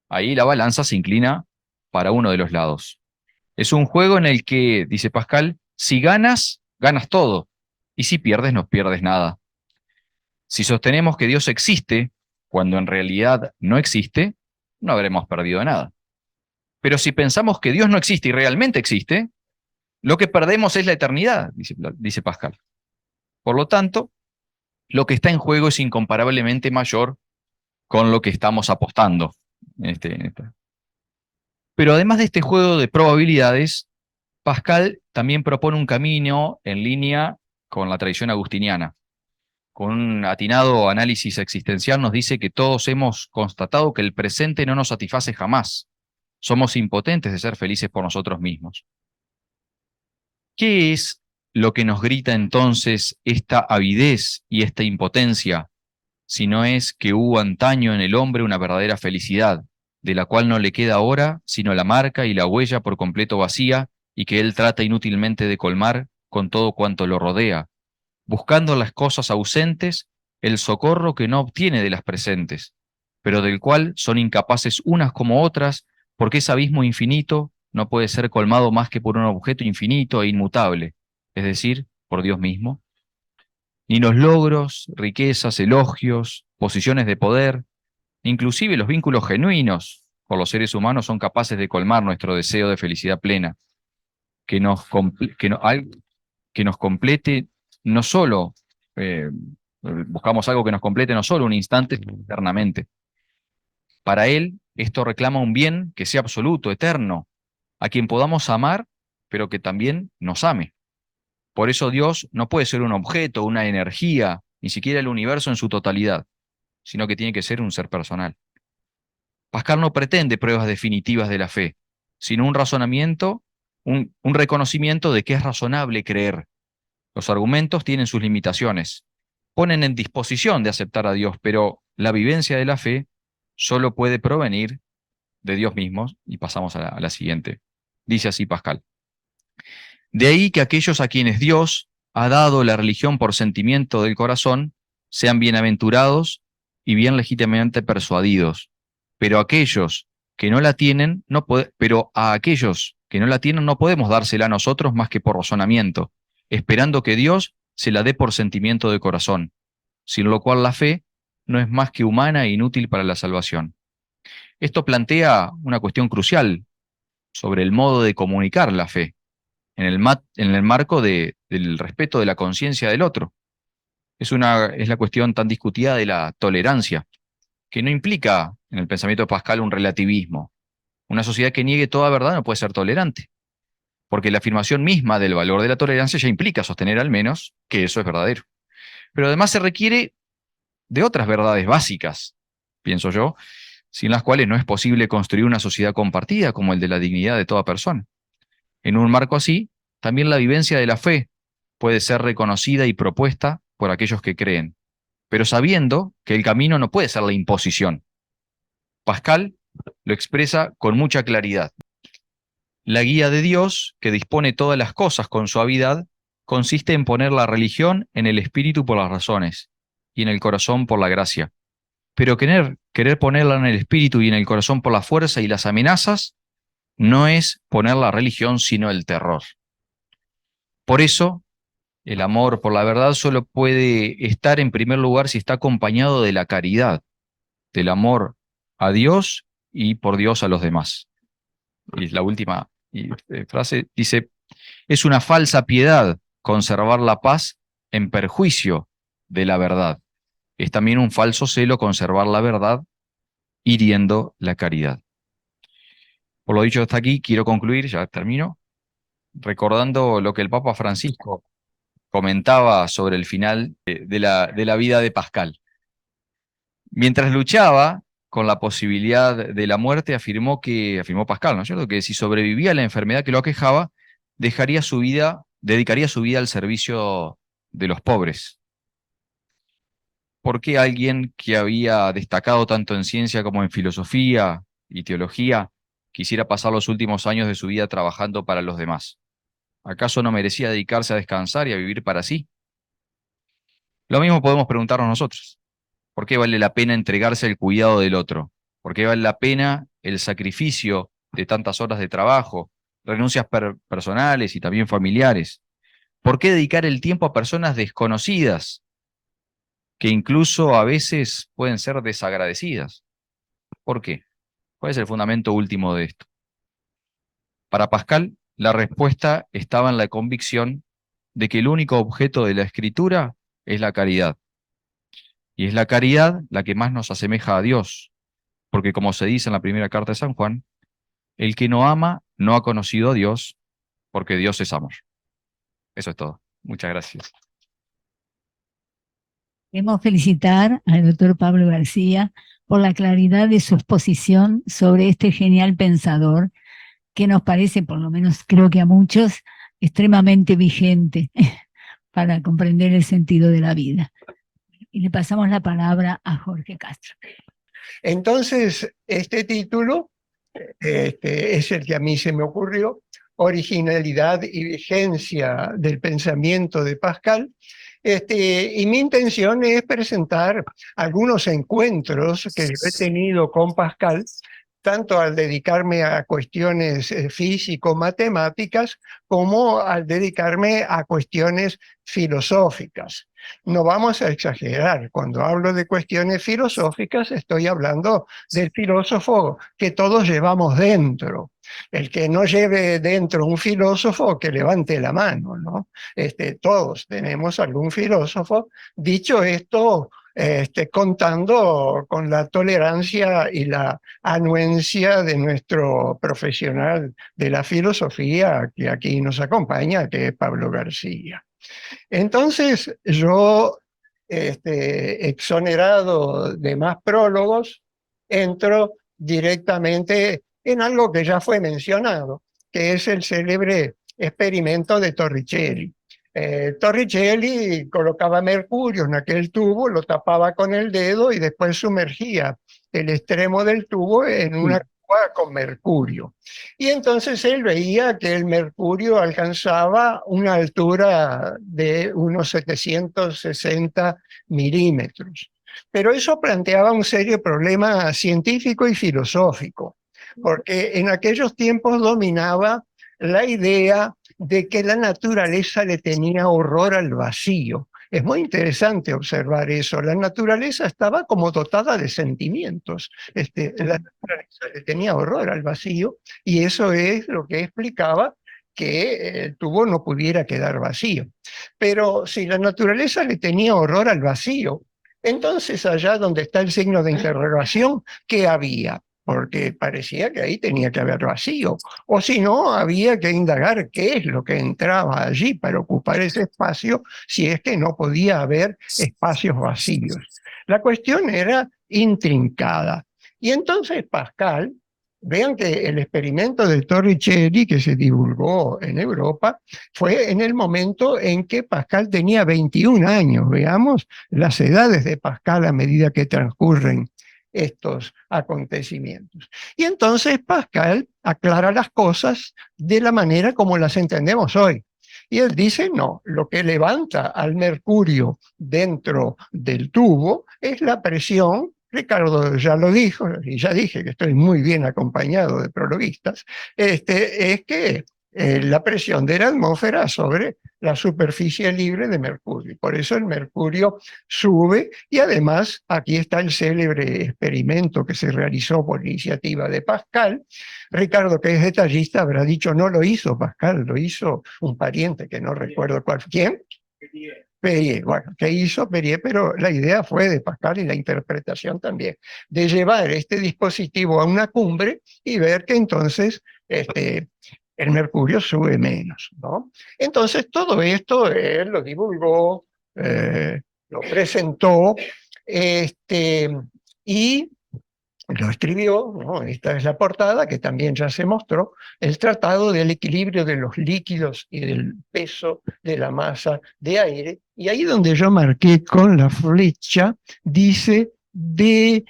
ahí la balanza se inclina para uno de los lados. Es un juego en el que, dice Pascal, si ganas, ganas todo, y si pierdes, no pierdes nada. Si sostenemos que Dios existe, cuando en realidad no existe, no habremos perdido nada. Pero si pensamos que Dios no existe y realmente existe, lo que perdemos es la eternidad, dice Pascal. Por lo tanto, lo que está en juego es incomparablemente mayor con lo que estamos apostando. Pero además de este juego de probabilidades, Pascal también propone un camino en línea con la tradición agustiniana. Con un atinado análisis existencial nos dice que todos hemos constatado que el presente no nos satisface jamás. Somos impotentes de ser felices por nosotros mismos. ¿Qué es lo que nos grita entonces esta avidez y esta impotencia, si no es que hubo antaño en el hombre una verdadera felicidad, de la cual no le queda ahora sino la marca y la huella por completo vacía, y que él trata inútilmente de colmar con todo cuanto lo rodea, buscando en las cosas ausentes el socorro que no obtiene de las presentes, pero del cual son incapaces unas como otras, porque ese abismo infinito no puede ser colmado más que por un objeto infinito e inmutable, es decir, por Dios mismo? Ni los logros, riquezas, elogios, posiciones de poder, inclusive los vínculos genuinos por los seres humanos son capaces de colmar nuestro deseo de felicidad plena, que nos complete no solo, buscamos algo que nos complete no solo un instante, sino eternamente. Para él, esto reclama un bien que sea absoluto, eterno, a quien podamos amar, pero que también nos ame. Por eso Dios no puede ser un objeto, una energía, ni siquiera el universo en su totalidad, sino que tiene que ser un ser personal. Pascal no pretende pruebas definitivas de la fe, sino un razonamiento, un reconocimiento de que es razonable creer. Los argumentos tienen sus limitaciones, ponen en disposición de aceptar a Dios, pero la vivencia de la fe solo puede provenir de Dios mismo. Y pasamos a la siguiente. Dice así Pascal: de ahí que aquellos a quienes Dios ha dado la religión por sentimiento del corazón sean bienaventurados y bien legítimamente persuadidos, pero aquellos que no la tienen, pero a aquellos que no la tienen no podemos dársela a nosotros más que por razonamiento, esperando que Dios se la dé por sentimiento de corazón, sin lo cual la fe no es más que humana e inútil para la salvación. Esto plantea una cuestión crucial sobre el modo de comunicar la fe, en el marco del respeto de la conciencia del otro. Es la cuestión tan discutida de la tolerancia, que no implica en el pensamiento de Pascal un relativismo. Una sociedad que niegue toda verdad no puede ser tolerante, porque la afirmación misma del valor de la tolerancia ya implica sostener al menos que eso es verdadero. Pero además se requiere de otras verdades básicas, pienso yo, sin las cuales no es posible construir una sociedad compartida como el de la dignidad de toda persona. En un marco así, también la vivencia de la fe puede ser reconocida y propuesta por aquellos que creen, pero sabiendo que el camino no puede ser la imposición. Pascal lo expresa con mucha claridad. La guía de Dios, que dispone todas las cosas con suavidad, consiste en poner la religión en el espíritu por las razones, y en el corazón por la gracia. Pero querer ponerla en el espíritu y en el corazón por la fuerza y las amenazas no es poner la religión, sino el terror. Por eso, el amor por la verdad solo puede estar en primer lugar si está acompañado de la caridad, del amor a Dios y por Dios a los demás. Y la última frase dice, es una falsa piedad conservar la paz en perjuicio de la verdad. Es también un falso celo conservar la verdad hiriendo la caridad. Por lo dicho hasta aquí, quiero concluir, ya termino, recordando lo que el Papa Francisco comentaba sobre el final de la vida de Pascal. Mientras luchaba con la posibilidad de la muerte, afirmó Pascal, ¿no es cierto?, que si sobrevivía a la enfermedad que lo aquejaba, dedicaría su vida al servicio de los pobres. ¿Por qué alguien que había destacado tanto en ciencia como en filosofía y teología quisiera pasar los últimos años de su vida trabajando para los demás? ¿Acaso no merecía dedicarse a descansar y a vivir para sí? Lo mismo podemos preguntarnos nosotros. ¿Por qué vale la pena entregarse al cuidado del otro? ¿Por qué vale la pena el sacrificio de tantas horas de trabajo, renuncias personales y también familiares? ¿Por qué dedicar el tiempo a personas desconocidas, que incluso a veces pueden ser desagradecidas? ¿Por qué? ¿Cuál es el fundamento último de esto? Para Pascal, la respuesta estaba en la convicción de que el único objeto de la escritura es la caridad. Y es la caridad la que más nos asemeja a Dios, porque como se dice en la primera carta de San Juan, el que no ama no ha conocido a Dios, porque Dios es amor. Eso es todo. Muchas gracias. Queremos felicitar al doctor Pablo García por la claridad de su exposición sobre este genial pensador, que nos parece, por lo menos creo que a muchos, extremadamente vigente para comprender el sentido de la vida. Y le pasamos la palabra a Jorge Castro. Entonces, este título es el que a mí se me ocurrió, Originalidad y vigencia del pensamiento de Pascal, y mi intención es presentar algunos encuentros que yo he tenido con Pascal, tanto al dedicarme a cuestiones físico-matemáticas como al dedicarme a cuestiones filosóficas. No vamos a exagerar, cuando hablo de cuestiones filosóficas estoy hablando del filósofo que todos llevamos dentro. El que no lleve dentro un filósofo, que levante la mano, ¿no? Todos tenemos algún filósofo. Dicho esto, contando con la tolerancia y la anuencia de nuestro profesional de la filosofía que aquí nos acompaña, que es Pablo García. Entonces, yo, exonerado de más prólogos, entro directamente en algo que ya fue mencionado, que es el célebre experimento de Torricelli. Torricelli colocaba mercurio en aquel tubo, lo tapaba con el dedo y después sumergía el extremo del tubo en una cuba con mercurio. Y entonces él veía que el mercurio alcanzaba una altura de unos 760 milímetros. Pero eso planteaba un serio problema científico y filosófico, porque en aquellos tiempos dominaba la idea de que la naturaleza le tenía horror al vacío. Es muy interesante observar eso. La naturaleza estaba como dotada de sentimientos. La naturaleza le tenía horror al vacío y eso es lo que explicaba que el tubo no pudiera quedar vacío. Pero si la naturaleza le tenía horror al vacío, entonces allá donde está el signo de interrogación, ¿qué había? Porque parecía que ahí tenía que haber vacío, o si no, había que indagar qué es lo que entraba allí para ocupar ese espacio, si es que no podía haber espacios vacíos. La cuestión era intrincada. Y entonces Pascal, vean que el experimento de Torricelli que se divulgó en Europa fue en el momento en que Pascal tenía 21 años. Veamos las edades de Pascal a medida que transcurren estos acontecimientos. Y entonces Pascal aclara las cosas de la manera como las entendemos hoy. Y él dice, no, lo que levanta al mercurio dentro del tubo es la presión. Ricardo ya lo dijo, y ya dije que estoy muy bien acompañado de prologuistas, es que la presión de la atmósfera sobre la superficie libre de mercurio. Por eso el mercurio sube, y además aquí está el célebre experimento que se realizó por iniciativa de Pascal. Ricardo, que es detallista, habrá dicho no lo hizo Pascal, lo hizo un pariente que no recuerdo cuál. ¿Quién? Perrier. Bueno, ¿qué hizo Perrier? Pero la idea fue de Pascal y la interpretación también, de llevar este dispositivo a una cumbre y ver que entonces el mercurio sube menos, ¿no? Entonces todo esto él lo divulgó, lo presentó, y lo escribió, ¿no? Esta es la portada que también ya se mostró, el Tratado del Equilibrio de los Líquidos y del Peso de la Masa de Aire, y ahí donde yo marqué con la flecha, dice de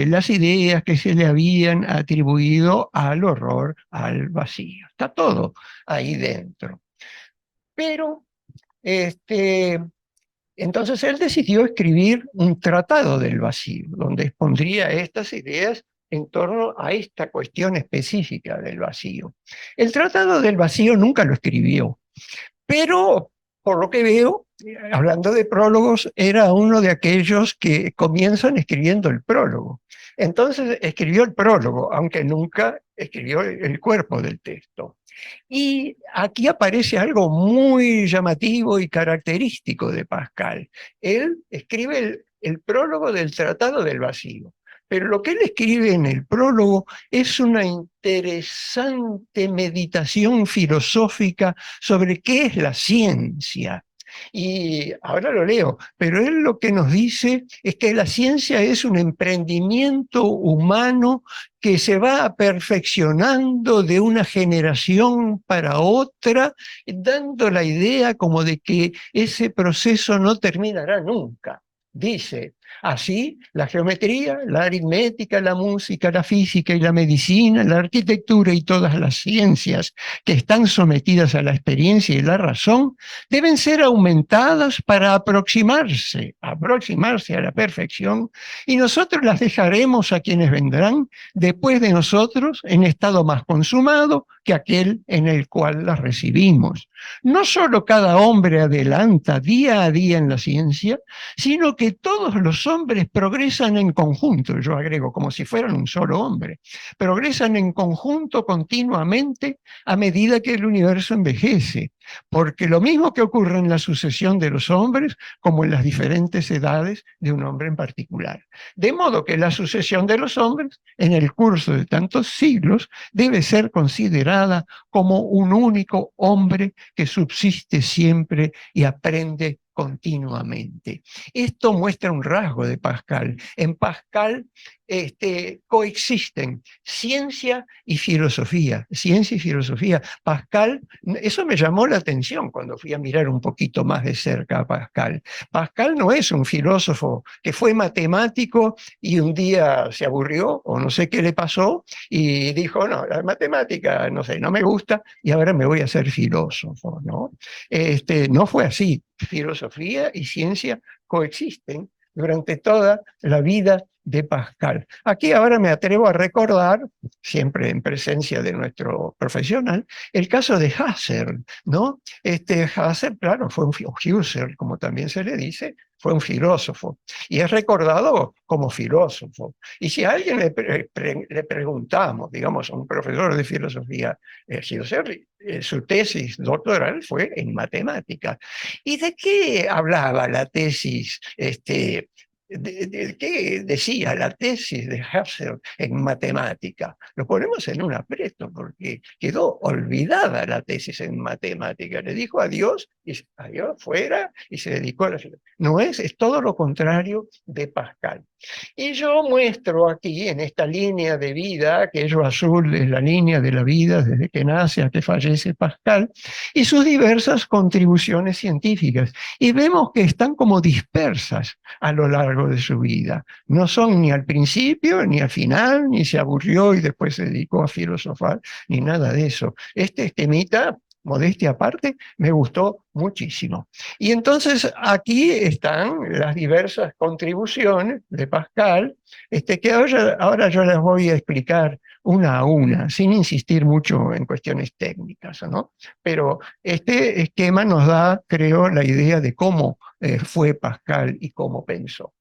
las ideas que se le habían atribuido al horror, al vacío. Está todo ahí dentro. Pero entonces él decidió escribir un tratado del vacío, donde expondría estas ideas en torno a esta cuestión específica del vacío. El tratado del vacío nunca lo escribió, pero por lo que veo, hablando de prólogos, era uno de aquellos que comienzan escribiendo el prólogo. Entonces escribió el prólogo, aunque nunca escribió el cuerpo del texto. Y aquí aparece algo muy llamativo y característico de Pascal. Él escribe el prólogo del Tratado del Vacío, pero lo que él escribe en el prólogo es una interesante meditación filosófica sobre qué es la ciencia. Y ahora lo leo, pero él lo que nos dice es que la ciencia es un emprendimiento humano que se va perfeccionando de una generación para otra, dando la idea como de que ese proceso no terminará nunca. Dice, así, la geometría, la aritmética, la música, la física y la medicina, la arquitectura y todas las ciencias que están sometidas a la experiencia y la razón deben ser aumentadas para aproximarse a la perfección, y nosotros las dejaremos a quienes vendrán después de nosotros en estado más consumado que aquel en el cual las recibimos. No solo cada hombre adelanta día a día en la ciencia, sino que todos los hombres progresan en conjunto, yo agrego, como si fueran un solo hombre, progresan en conjunto continuamente a medida que el universo envejece, porque lo mismo que ocurre en la sucesión de los hombres, como en las diferentes edades de un hombre en particular. De modo que la sucesión de los hombres, en el curso de tantos siglos, debe ser considerada como un único hombre que subsiste siempre y aprende continuamente. Esto muestra un rasgo de Pascal. En Pascal coexisten ciencia y filosofía. Ciencia y filosofía. Pascal, eso me llamó la atención cuando fui a mirar un poquito más de cerca a Pascal. Pascal no es un filósofo que fue matemático y un día se aburrió o no sé qué le pasó y dijo, no, la matemática, no sé, no me gusta y ahora me voy a ser filósofo, ¿no? No fue así. Filosofía y ciencia coexisten durante toda la vida de Pascal. Aquí ahora me atrevo a recordar, siempre en presencia de nuestro profesional, el caso de Husserl, ¿no? Husserl, claro, fue un Husserl, como también se le dice, fue un filósofo, y es recordado como filósofo. Y si a alguien le preguntamos, digamos, a un profesor de filosofía, Husserl, su tesis doctoral fue en matemáticas. ¿Y de qué hablaba la tesis de qué decía la tesis de Husserl en matemática? Lo ponemos en un aprieto porque quedó olvidada la tesis en matemática. Le dijo adiós y adiós fuera y se dedicó a la filosofía. No es todo lo contrario de Pascal. Y yo muestro aquí en esta línea de vida, aquello azul es la línea de la vida desde que nace a que fallece Pascal, y sus diversas contribuciones científicas. Y vemos que están como dispersas a lo largo de su vida. No son ni al principio, ni al final, ni se aburrió y después se dedicó a filosofar, ni nada de eso. Este esquemita modestia aparte, me gustó muchísimo. Y entonces aquí están las diversas contribuciones de Pascal, que ahora yo les voy a explicar una a una, sin insistir mucho en cuestiones técnicas, ¿no? Pero este esquema nos da, creo, la idea de cómo fue Pascal y cómo pensó.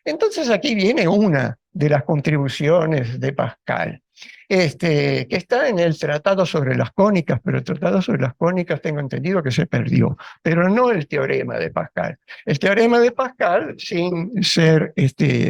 Entonces aquí viene una de las contribuciones de Pascal, que está en el Tratado sobre las Cónicas, pero el Tratado sobre las Cónicas tengo entendido que se perdió, pero no el teorema de Pascal. El teorema de Pascal, sin ser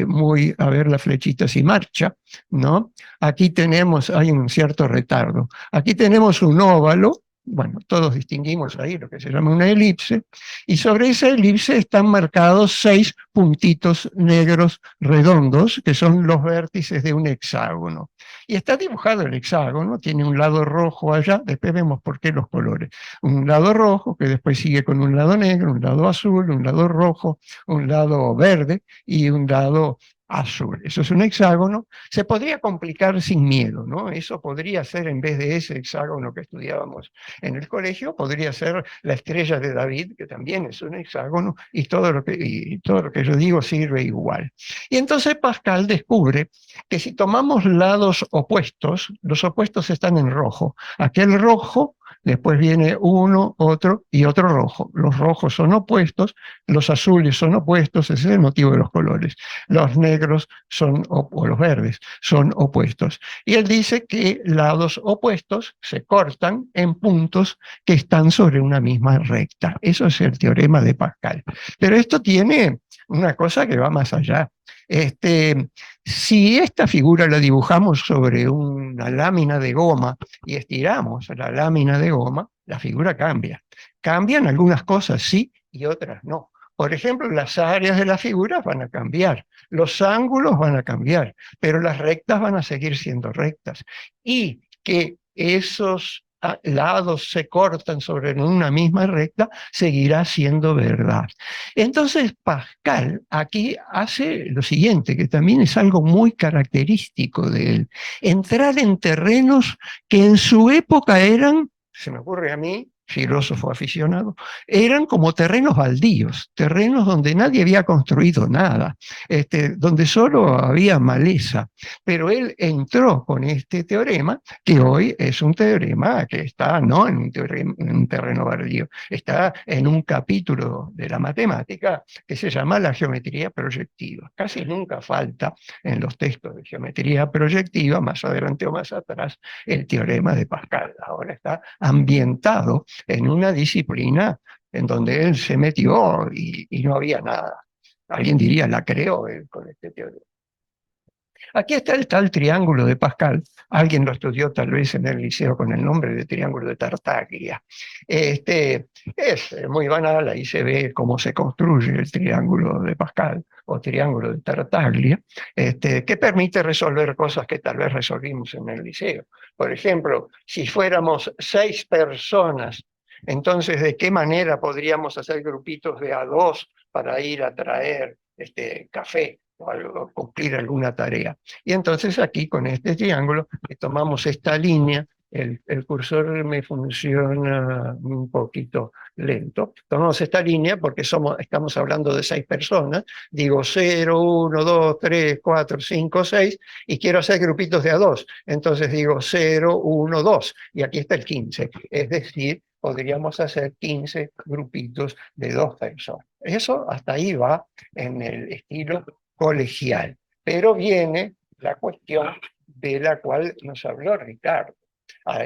muy, a ver las flechitas y marcha, ¿no? Aquí tenemos, hay un cierto retardo, aquí tenemos un óvalo, bueno, todos distinguimos ahí lo que se llama una elipse, y sobre esa elipse están marcados 6 puntitos negros redondos, que son los vértices de un hexágono. Y está dibujado el hexágono, tiene un lado rojo allá, después vemos por qué los colores. Un lado rojo, que después sigue con un lado negro, un lado azul, un lado rojo, un lado verde y un lado azul. Eso es un hexágono. Se podría complicar sin miedo, ¿no? Eso podría ser, en vez de ese hexágono que estudiábamos en el colegio, podría ser la estrella de David, que también es un hexágono, y todo lo que yo digo sirve igual. Y entonces Pascal descubre que si tomamos lados opuestos, los opuestos están en rojo. Aquel rojo, después viene uno, otro y otro rojo. Los rojos son opuestos, los azules son opuestos, ese es el motivo de los colores. Los negros son, o los verdes son opuestos. Y él dice que lados opuestos se cortan en puntos que están sobre una misma recta. Eso es el teorema de Pascal. Pero esto tiene una cosa que va más allá. Si esta figura la dibujamos sobre una lámina de goma y estiramos la lámina de goma, la figura cambia. Cambian algunas cosas, sí, y otras no. Por ejemplo, las áreas de las figuras van a cambiar, los ángulos van a cambiar, pero las rectas van a seguir siendo rectas. Y que esos lados se cortan sobre una misma recta, seguirá siendo verdad. Entonces Pascal aquí hace lo siguiente, que también es algo muy característico de él: entrar en terrenos que en su época eran, se me ocurre a mí, filósofo aficionado, eran como terrenos baldíos, terrenos donde nadie había construido nada, donde solo había maleza. Pero él entró con este teorema, que hoy es un teorema que está no en un terreno baldío, está en un capítulo de la matemática que se llama la geometría proyectiva. Casi nunca falta en los textos de geometría proyectiva, más adelante o más atrás, el teorema de Pascal. Ahora está ambientado en una disciplina en donde él se metió y no había nada. Alguien diría, la creó él con este teorema. Aquí está el tal triángulo de Pascal. Alguien lo estudió tal vez en el liceo con el nombre de triángulo de Tartaglia. Es muy banal, ahí se ve cómo se construye el triángulo de Pascal o triángulo de Tartaglia, que permite resolver cosas que tal vez resolvimos en el liceo. Por ejemplo, si fuéramos 6 personas, entonces, ¿de qué manera podríamos hacer grupitos de a 2 para ir a traer café o cumplir alguna tarea? Y entonces aquí con este triángulo tomamos esta línea, el cursor me funciona un poquito lento, tomamos esta línea porque estamos hablando de 6 personas, digo 0, 1, 2, 3, 4, 5, 6, y quiero hacer grupitos de a 2, entonces digo 0, 1, 2, y aquí está el 15, es decir, podríamos hacer 15 grupitos de 2 personas. Eso hasta ahí va en el estilo colegial. Pero viene la cuestión de la cual nos habló Ricardo.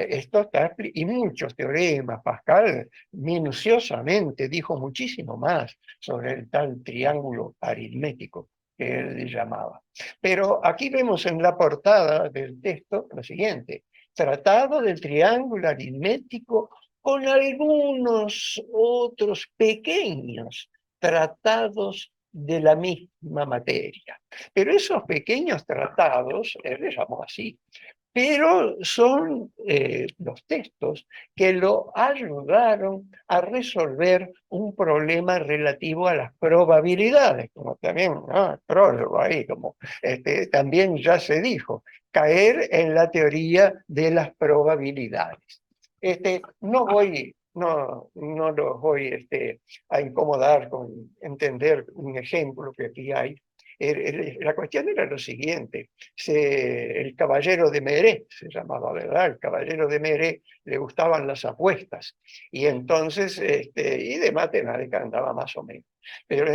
Esto está, y muchos teoremas, Pascal minuciosamente dijo muchísimo más sobre el tal triángulo aritmético que él llamaba. Pero aquí vemos en la portada del texto lo siguiente: tratado del triángulo aritmético con algunos otros pequeños tratados de la misma materia. Pero esos pequeños tratados, él les llamó así, pero son los textos que lo ayudaron a resolver un problema relativo a las probabilidades, como también, ¿no? Prólogo ahí, como también ya se dijo, caer en la teoría de las probabilidades. No los voy a incomodar con entender un ejemplo que aquí hay. La cuestión era lo siguiente: el caballero de Méré se llamaba, ¿verdad? El caballero de Méré le gustaban las apuestas, y entonces, y de matemática andaba más o menos. Pero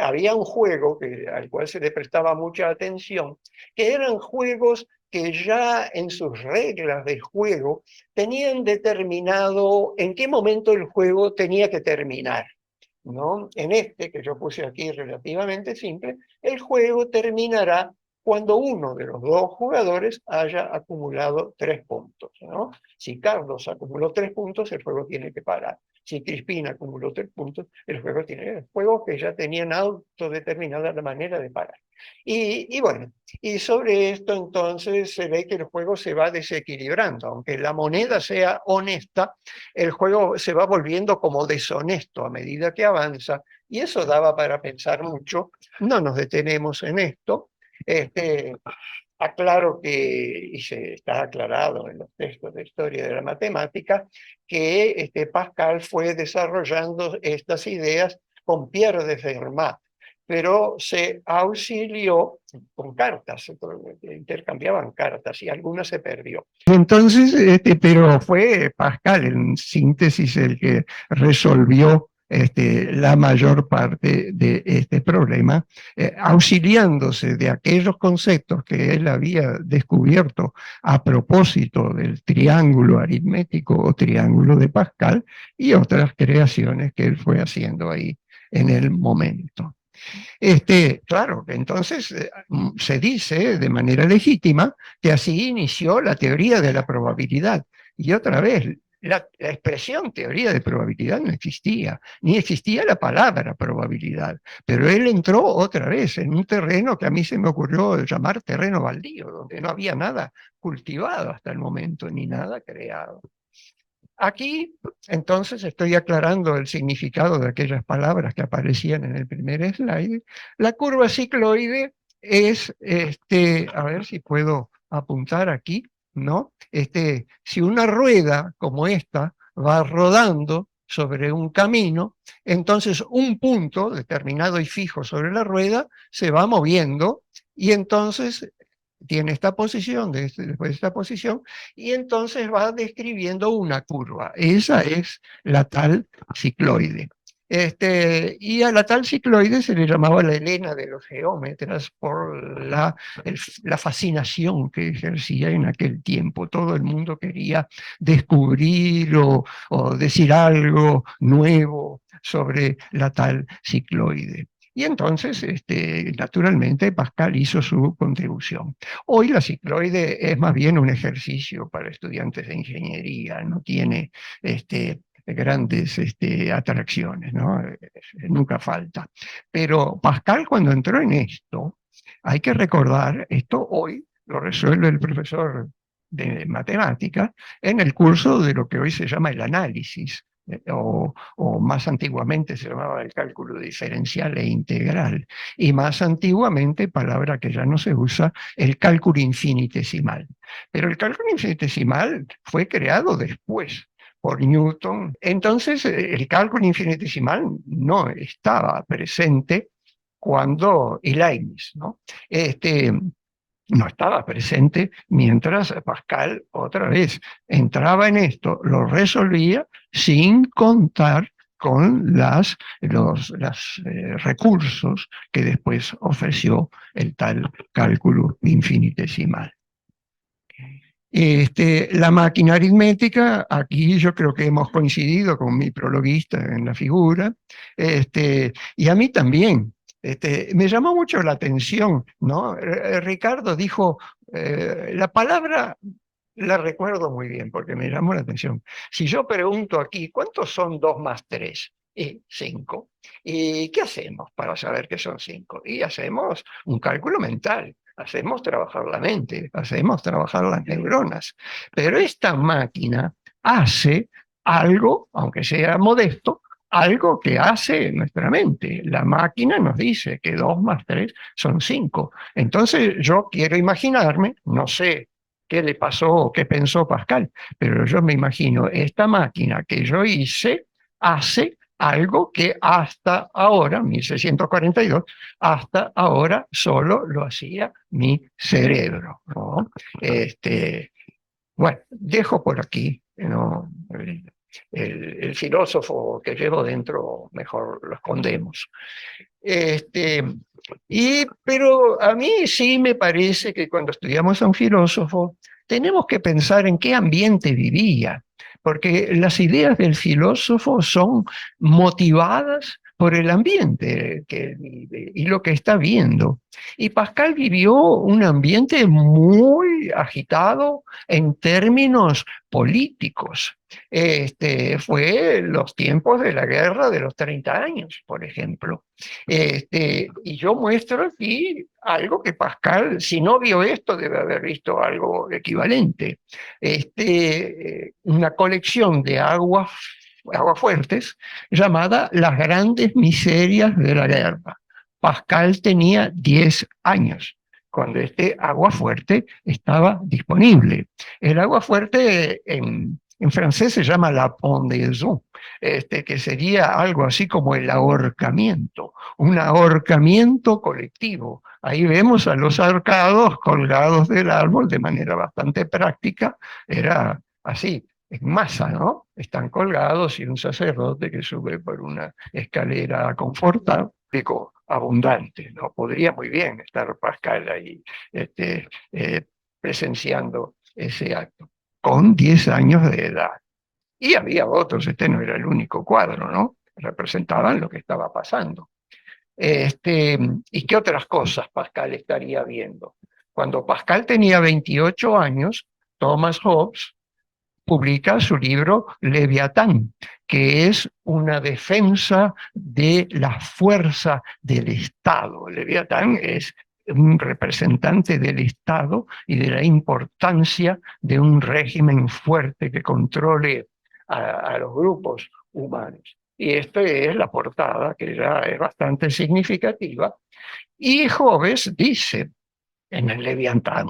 había un juego al cual se le prestaba mucha atención, que eran juegos que ya en sus reglas de juego tenían determinado en qué momento el juego tenía que terminar, ¿no? En que yo puse aquí relativamente simple, el juego terminará cuando uno de los dos jugadores haya acumulado 3 puntos, ¿no? Si Carlos acumuló 3 puntos, el juego tiene que parar. Si Crispina acumuló 3 puntos, el juego tiene... Juegos que ya tenían autodeterminada la manera de parar. Y bueno, y sobre esto entonces se ve que el juego se va desequilibrando. Aunque la moneda sea honesta, el juego se va volviendo como deshonesto a medida que avanza, y eso daba para pensar mucho. No nos detenemos en esto. Aclaro que, y se está aclarado en los textos de historia de la matemática, que Pascal fue desarrollando estas ideas con Pierre de Fermat, pero se auxilió con cartas, intercambiaban cartas y alguna se perdió. Entonces, pero fue Pascal en síntesis el que resolvió la mayor parte de este problema, auxiliándose de aquellos conceptos que él había descubierto a propósito del triángulo aritmético o triángulo de Pascal, y otras creaciones que él fue haciendo ahí en el momento. Claro, entonces se dice de manera legítima que así inició la teoría de la probabilidad. Y otra vez, la expresión teoría de probabilidad no existía, ni existía la palabra probabilidad, pero él entró otra vez en un terreno que a mí se me ocurrió llamar terreno baldío, donde no había nada cultivado hasta el momento, ni nada creado. Aquí, entonces, estoy aclarando el significado de aquellas palabras que aparecían en el primer slide. La curva cicloide es, a ver si puedo apuntar aquí, ¿no? Si una rueda como esta va rodando sobre un camino, entonces un punto determinado y fijo sobre la rueda se va moviendo, y entonces tiene esta posición, después de esta posición, y entonces va describiendo una curva. Esa es la tal cicloide. Y a la tal cicloide se le llamaba la Helena de los geómetras por la fascinación que ejercía en aquel tiempo. Todo el mundo quería descubrir o decir algo nuevo sobre la tal cicloide. Y entonces, naturalmente, Pascal hizo su contribución. Hoy la cicloide es más bien un ejercicio para estudiantes de ingeniería, no tiene grandes atracciones, ¿no? Nunca falta. Pero Pascal, cuando entró en esto, hay que recordar, esto hoy lo resuelve el profesor de matemáticas en el curso de lo que hoy se llama el análisis, o más antiguamente se llamaba el cálculo diferencial e integral, y más antiguamente, palabra que ya no se usa, el cálculo infinitesimal. Pero el cálculo infinitesimal fue creado después por Newton. Entonces el cálculo infinitesimal no estaba presente cuando, y Leibniz, ¿no? No estaba presente mientras Pascal, otra vez, entraba en esto, lo resolvía sin contar con los recursos que después ofreció el tal cálculo infinitesimal. La máquina aritmética, aquí yo creo que hemos coincidido con mi prologuista en la figura, y a mí también. Me llamó mucho la atención, ¿no? Ricardo dijo, la palabra la recuerdo muy bien porque me llamó la atención. Si yo pregunto aquí, ¿cuántos son 2 más 3? Y 5. ¿Y qué hacemos para saber que son 5? Y hacemos un cálculo mental, hacemos trabajar la mente, hacemos trabajar las neuronas. Pero esta máquina hace algo, aunque sea modesto, algo que hace nuestra mente. La máquina nos dice que 2 más 3 son 5. Entonces yo quiero imaginarme, no sé qué le pasó o qué pensó Pascal, pero yo me imagino, esta máquina que yo hice hace algo que hasta ahora, 1642, hasta ahora solo lo hacía mi cerebro, ¿no? Bueno, dejo por aquí, ¿no? El filósofo que llevo dentro, mejor lo escondemos. Pero a mí sí me parece que cuando estudiamos a un filósofo tenemos que pensar en qué ambiente vivía, porque las ideas del filósofo son motivadas por el ambiente que vive y lo que está viendo. Y Pascal vivió un ambiente muy agitado en términos políticos. Fue los tiempos de la guerra de los 30 años, por ejemplo. Y yo muestro aquí algo que Pascal, si no vio esto, debe haber visto algo equivalente. Una colección de aguafuertes llamada Las grandes miserias de la guerra. Pascal tenía 10 años cuando este aguafuerte estaba disponible. El aguafuerte en francés se llama la pendaison, que sería algo así como el ahorcamiento, un ahorcamiento colectivo. Ahí vemos a los ahorcados colgados del árbol de manera bastante práctica, era así, en masa, ¿no? Están colgados y un sacerdote que sube por una escalera confortable, digo, abundante, ¿no? Podría muy bien estar Pascal ahí presenciando ese acto, con 10 años de edad. Y había otros, este no era el único cuadro, ¿no? Representaban lo que estaba pasando. ¿Y qué otras cosas Pascal estaría viendo? Cuando Pascal tenía 28 años, Thomas Hobbes publica su libro Leviatán, que es una defensa de la fuerza del Estado. Leviatán es un representante del Estado y de la importancia de un régimen fuerte que controle a los grupos humanos. Y esta es la portada, que ya es bastante significativa. Y Hobbes dice en el Leviatán: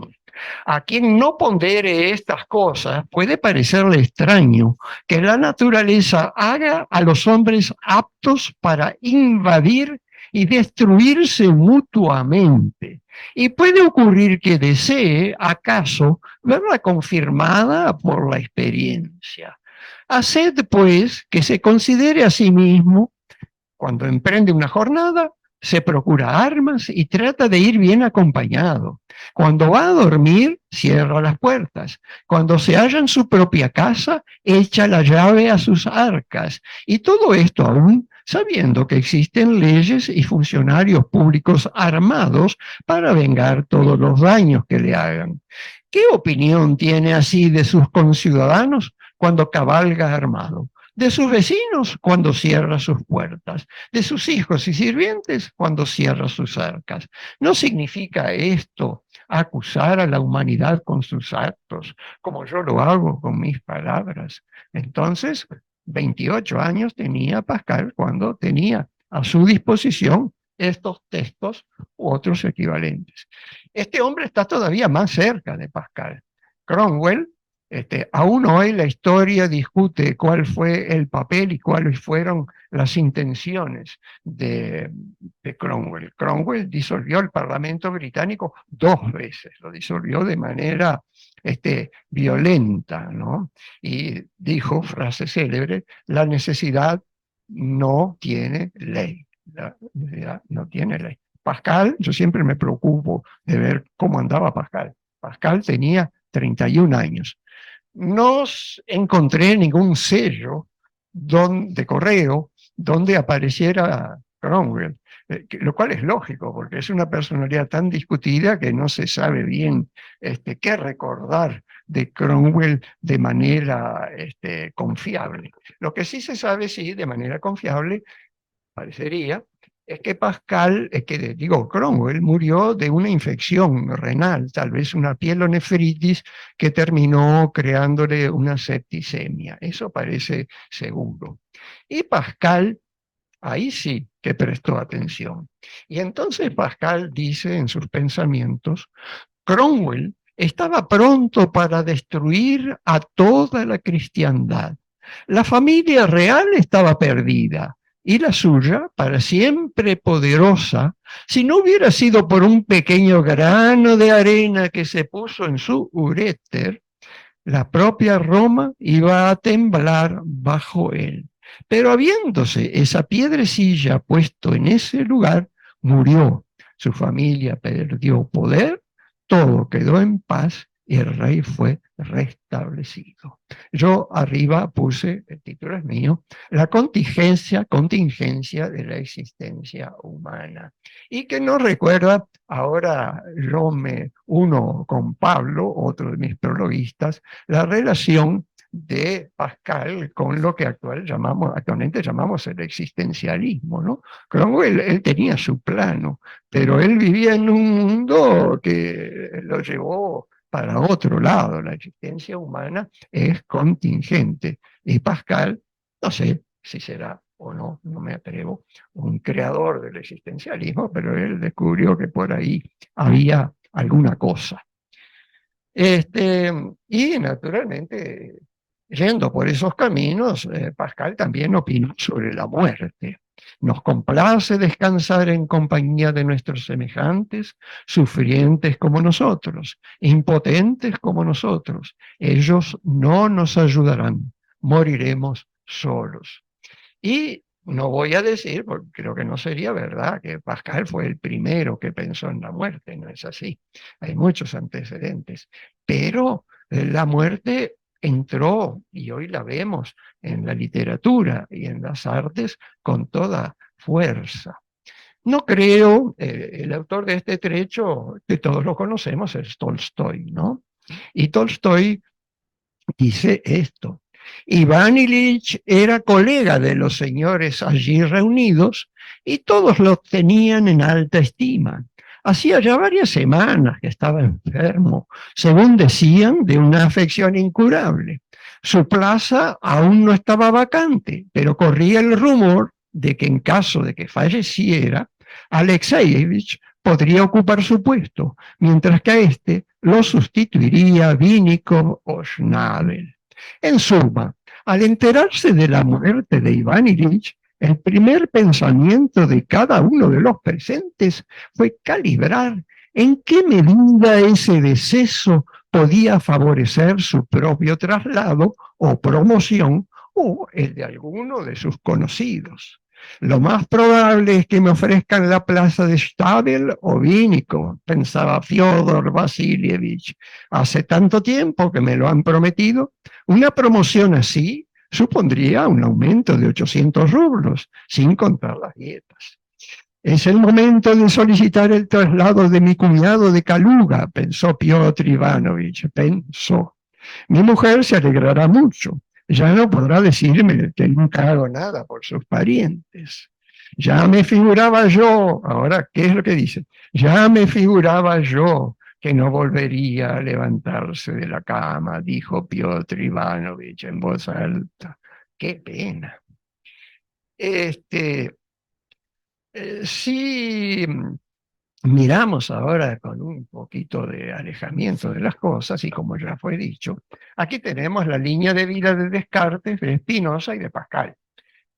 a quien no pondere estas cosas puede parecerle extraño que la naturaleza haga a los hombres aptos para invadir y destruirse mutuamente. Y puede ocurrir que desee, acaso, verla confirmada por la experiencia. Haced, pues, que se considere a sí mismo, cuando emprende una jornada, se procura armas y trata de ir bien acompañado. Cuando va a dormir, cierra las puertas. Cuando se halla en su propia casa, echa la llave a sus arcas. Y todo esto aún sabiendo que existen leyes y funcionarios públicos armados para vengar todos los daños que le hagan. ¿Qué opinión tiene así de sus conciudadanos cuando cabalga armado? De sus vecinos cuando cierra sus puertas, de sus hijos y sirvientes cuando cierra sus arcas. ¿No significa esto acusar a la humanidad con sus actos, como yo lo hago con mis palabras? Entonces, 28 años tenía Pascal cuando tenía a su disposición estos textos u otros equivalentes. Este hombre está todavía más cerca de Pascal. Cromwell, aún hoy la historia discute cuál fue el papel y cuáles fueron las intenciones de Cromwell. Cromwell disolvió el Parlamento británico 2 veces, lo disolvió de manera violenta, ¿no? Y dijo, frase célebre: la necesidad no tiene ley. La necesidad no tiene ley. Pascal, yo siempre me preocupo de ver cómo andaba Pascal. Pascal tenía 31 años. No encontré ningún sello de correo donde apareciera Cromwell, lo cual es lógico, porque es una personalidad tan discutida que no se sabe bien qué recordar de Cromwell de manera confiable. Lo que sí se sabe, sí, de manera confiable, parecería, es que Cromwell murió de una infección renal, tal vez una pielonefritis que terminó creándole una septicemia. Eso parece seguro. Y Pascal, ahí sí que prestó atención. Y entonces Pascal dice en sus pensamientos: Cromwell estaba pronto para destruir a toda la cristiandad. La familia real estaba perdida y la suya, para siempre poderosa, si no hubiera sido por un pequeño grano de arena que se puso en su uréter, la propia Roma iba a temblar bajo él. Pero habiéndose esa piedrecilla puesto en ese lugar, murió. Su familia perdió poder, todo quedó en paz y el rey fue restablecido. Yo arriba puse, el título es mío, la contingencia de la existencia humana. Y que nos recuerda, ahora yo me uno con Pablo, otro de mis prologuistas, la relación de Pascal con lo que actualmente llamamos el existencialismo, ¿no? Cromwell, él tenía su plano, pero él vivía en un mundo que lo llevó para otro lado. La existencia humana es contingente. Y Pascal, no sé si será o no, no me atrevo, un creador del existencialismo, pero él descubrió que por ahí había alguna cosa. Y naturalmente, yendo por esos caminos, Pascal también opinó sobre la muerte. Nos complace descansar en compañía de nuestros semejantes, sufrientes como nosotros, impotentes como nosotros. Ellos no nos ayudarán, moriremos solos. Y no voy a decir, porque creo que no sería verdad, que Pascal fue el primero que pensó en la muerte, no es así. Hay muchos antecedentes, pero la muerte entró, y hoy la vemos en la literatura y en las artes con toda fuerza. No creo, el autor de este trecho, que todos lo conocemos, es Tolstoy, ¿no? Y Tolstoy dice esto: Iván Ilich era colega de los señores allí reunidos y todos lo tenían en alta estima. Hacía ya varias semanas que estaba enfermo, según decían, de una afección incurable. Su plaza aún no estaba vacante, pero corría el rumor de que en caso de que falleciera, Alexeyevich podría ocupar su puesto, mientras que a este lo sustituiría Vinnikov o Schnabel. En suma, al enterarse de la muerte de Iván Ilich, el primer pensamiento de cada uno de los presentes fue calibrar en qué medida ese deceso podía favorecer su propio traslado o promoción o el de alguno de sus conocidos. Lo más probable es que me ofrezcan la plaza de Schnabel o Vinnikov, pensaba Fyodor Vasilievich. Hace tanto tiempo que me lo han prometido. Una promoción así supondría un aumento de 800 rublos, sin contar las dietas. Es el momento de solicitar el traslado de mi cuñado de Kaluga, pensó Piotr Ivanovich. Pensó. Mi mujer se alegrará mucho. Ya no podrá decirme que nunca hago nada por sus parientes. Ya me figuraba yo, ahora, ¿qué es lo que dice? Ya me figuraba yo que no volvería a levantarse de la cama, dijo Piotr Ivanovich en voz alta. ¡Qué pena! Si miramos ahora con un poquito de alejamiento de las cosas, y como ya fue dicho, aquí tenemos la línea de vida de Descartes, de Spinoza y de Pascal,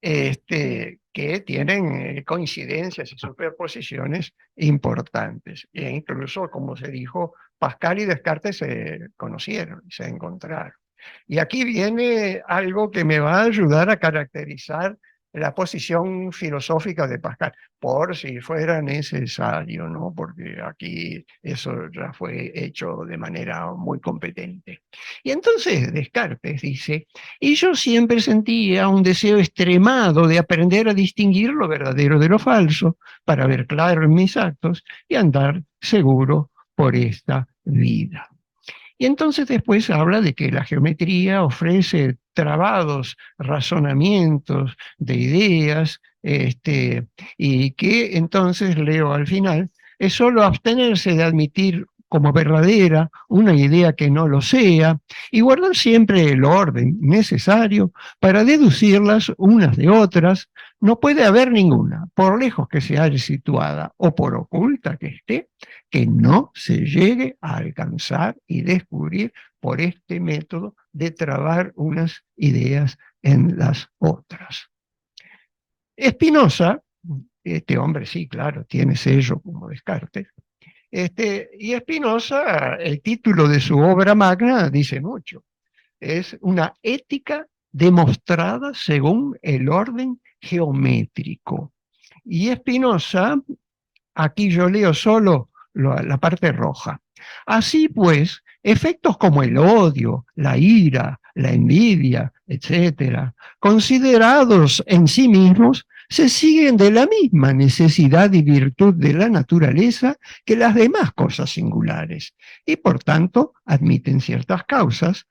que tienen coincidencias y superposiciones importantes. E incluso, como se dijo, Pascal y Descartes se conocieron y se encontraron. Y aquí viene algo que me va a ayudar a caracterizar la posición filosófica de Pascal, por si fuera necesario, ¿no? Porque aquí eso ya fue hecho de manera muy competente. Y entonces Descartes dice, y yo siempre sentía un deseo extremado de aprender a distinguir lo verdadero de lo falso, para ver claro en mis actos y andar seguro por esta vida. Y entonces después habla de que la geometría ofrece trabados razonamientos de ideas, y que entonces, leo al final, es solo abstenerse de admitir como verdadera una idea que no lo sea, y guardar siempre el orden necesario para deducirlas unas de otras, No puede haber ninguna, por lejos que se haya situada o por oculta que esté, que no se llegue a alcanzar y descubrir por este método de trabar unas ideas en las otras. Spinoza, este hombre sí, claro, tiene sello como Descartes, y Spinoza, el título de su obra magna dice mucho. Es una ética demostrada según el orden geométrico. Y Spinoza, aquí yo leo solo la parte roja. Así pues, efectos como el odio, la ira, la envidia, etcétera, considerados en sí mismos, se siguen de la misma necesidad y virtud de la naturaleza que las demás cosas singulares, y por tanto admiten ciertas causas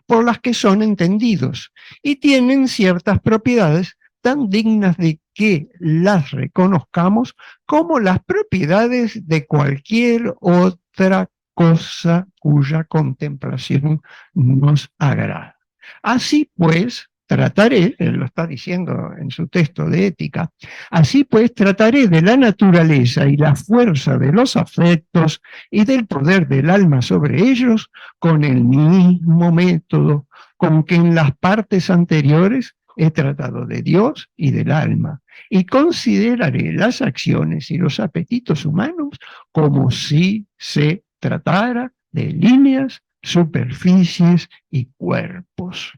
por las que son entendidos, y tienen ciertas propiedades tan dignas de que las reconozcamos como las propiedades de cualquier otra cosa cuya contemplación nos agrada. Así pues, trataré, él lo está diciendo en su texto de ética, así pues trataré de la naturaleza y la fuerza de los afectos y del poder del alma sobre ellos con el mismo método con que en las partes anteriores he tratado de Dios y del alma, y consideraré las acciones y los apetitos humanos como si se tratara de líneas, superficies y cuerpos.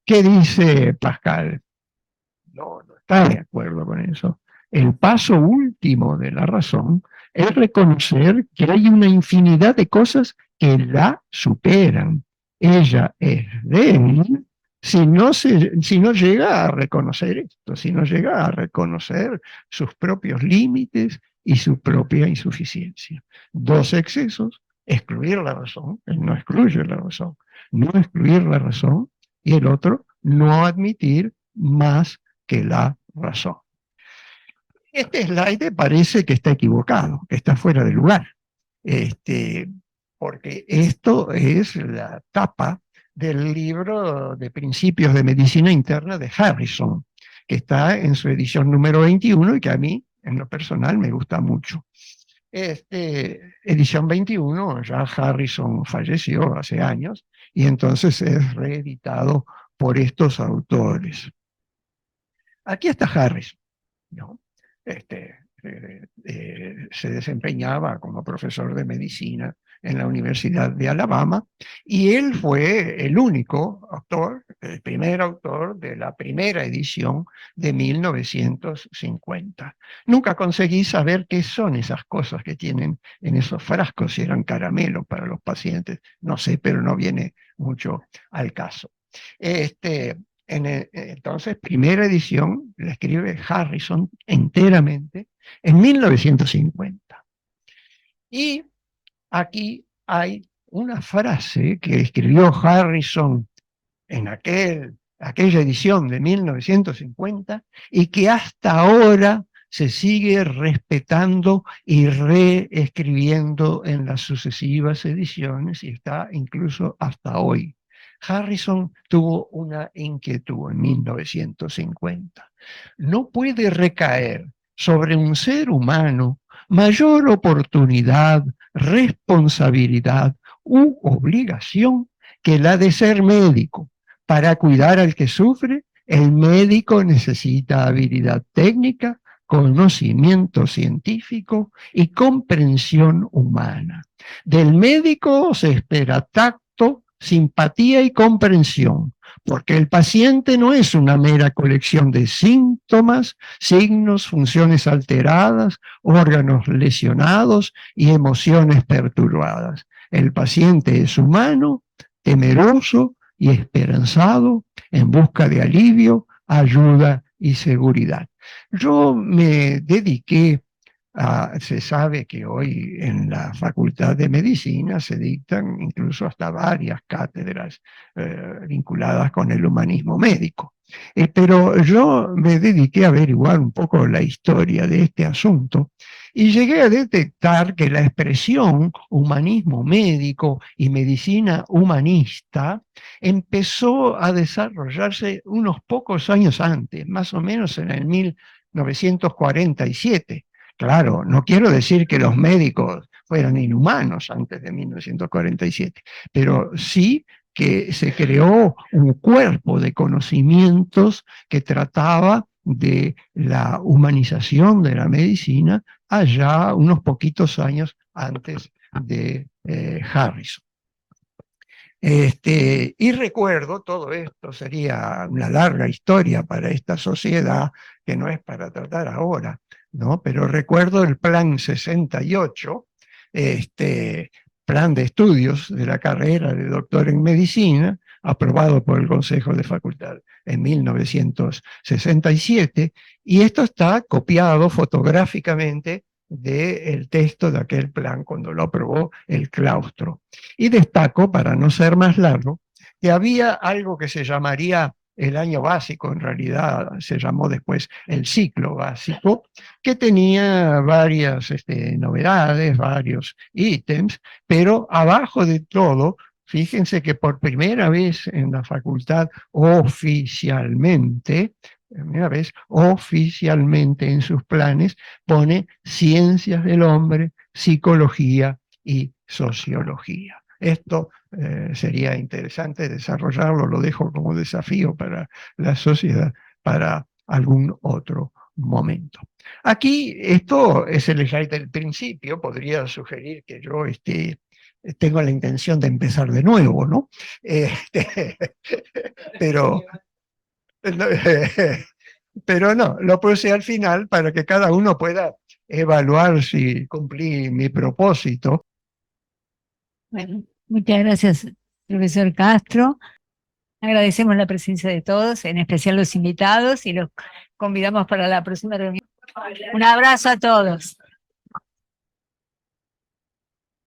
¿Qué dice Pascal? No está de acuerdo con eso. El paso último de la razón es reconocer que hay una infinidad de cosas que la superan. Ella es débil si no llega a reconocer esto, si no llega a reconocer sus propios límites y su propia insuficiencia. Dos excesos: excluir la razón, él no excluye la razón, no excluir la razón, y el otro, no admitir más que la razón. Este slide parece que está equivocado, que está fuera de lugar, porque esto es la tapa del libro de Principios de Medicina Interna de Harrison, que está en su edición número 21 y que a mí, en lo personal, me gusta mucho. Edición 21, ya Harrison falleció hace años, y entonces es reeditado por estos autores. Aquí está Harrison, ¿no? Se desempeñaba como profesor de medicina en la Universidad de Alabama, y él fue el único autor, el primer autor de la primera edición de 1950. Nunca conseguí saber qué son esas cosas que tienen en esos frascos, si eran caramelos para los pacientes, no sé, pero no viene mucho al caso. Entonces, primera edición la escribe Harrison enteramente en 1950. Y aquí hay una frase que escribió Harrison en aquella edición de 1950 y que hasta ahora se sigue respetando y reescribiendo en las sucesivas ediciones, y está incluso hasta hoy. Harrison tuvo una inquietud en 1950. No puede recaer sobre un ser humano mayor oportunidad, responsabilidad u obligación que la de ser médico. Para cuidar al que sufre, el médico necesita habilidad técnica, conocimiento científico y comprensión humana. Del médico se espera tacto, simpatía y comprensión, porque el paciente no es una mera colección de síntomas, signos, funciones alteradas, órganos lesionados y emociones perturbadas. El paciente es humano, temeroso y esperanzado, en busca de alivio, ayuda y seguridad. Yo me dediqué Se sabe que hoy en la Facultad de Medicina se dictan incluso hasta varias cátedras vinculadas con el humanismo médico. Pero yo me dediqué a averiguar un poco la historia de este asunto y llegué a detectar que la expresión humanismo médico y medicina humanista empezó a desarrollarse unos pocos años antes, más o menos en el 1947. Claro, no quiero decir que los médicos fueran inhumanos antes de 1947, pero sí que se creó un cuerpo de conocimientos que trataba de la humanización de la medicina allá unos poquitos años antes de Harrison. Y recuerdo, todo esto sería una larga historia para esta sociedad, que no es para tratar ahora, ¿no? Pero recuerdo el Plan 68, plan de estudios de la carrera de doctor en medicina, aprobado por el Consejo de Facultad en 1967, y esto está copiado fotográficamente del texto de aquel plan cuando lo aprobó el claustro. Y destaco, para no ser más largo, que había algo que se llamaría el año básico, en realidad se llamó después el ciclo básico, que tenía varias novedades, varios ítems, pero abajo de todo, fíjense que por primera vez en la facultad oficialmente, en sus planes, pone ciencias del hombre, psicología y sociología. Esto sería interesante desarrollarlo, lo dejo como desafío para la sociedad para algún otro momento. Aquí, esto es el slide del principio, podría sugerir que yo tengo la intención de empezar de nuevo, ¿no? Pero... Pero no, lo puse al final para que cada uno pueda evaluar si cumplí mi propósito. Bueno, muchas gracias, profesor Castro. Agradecemos la presencia de todos, en especial los invitados, y los convidamos para la próxima reunión. Un abrazo a todos.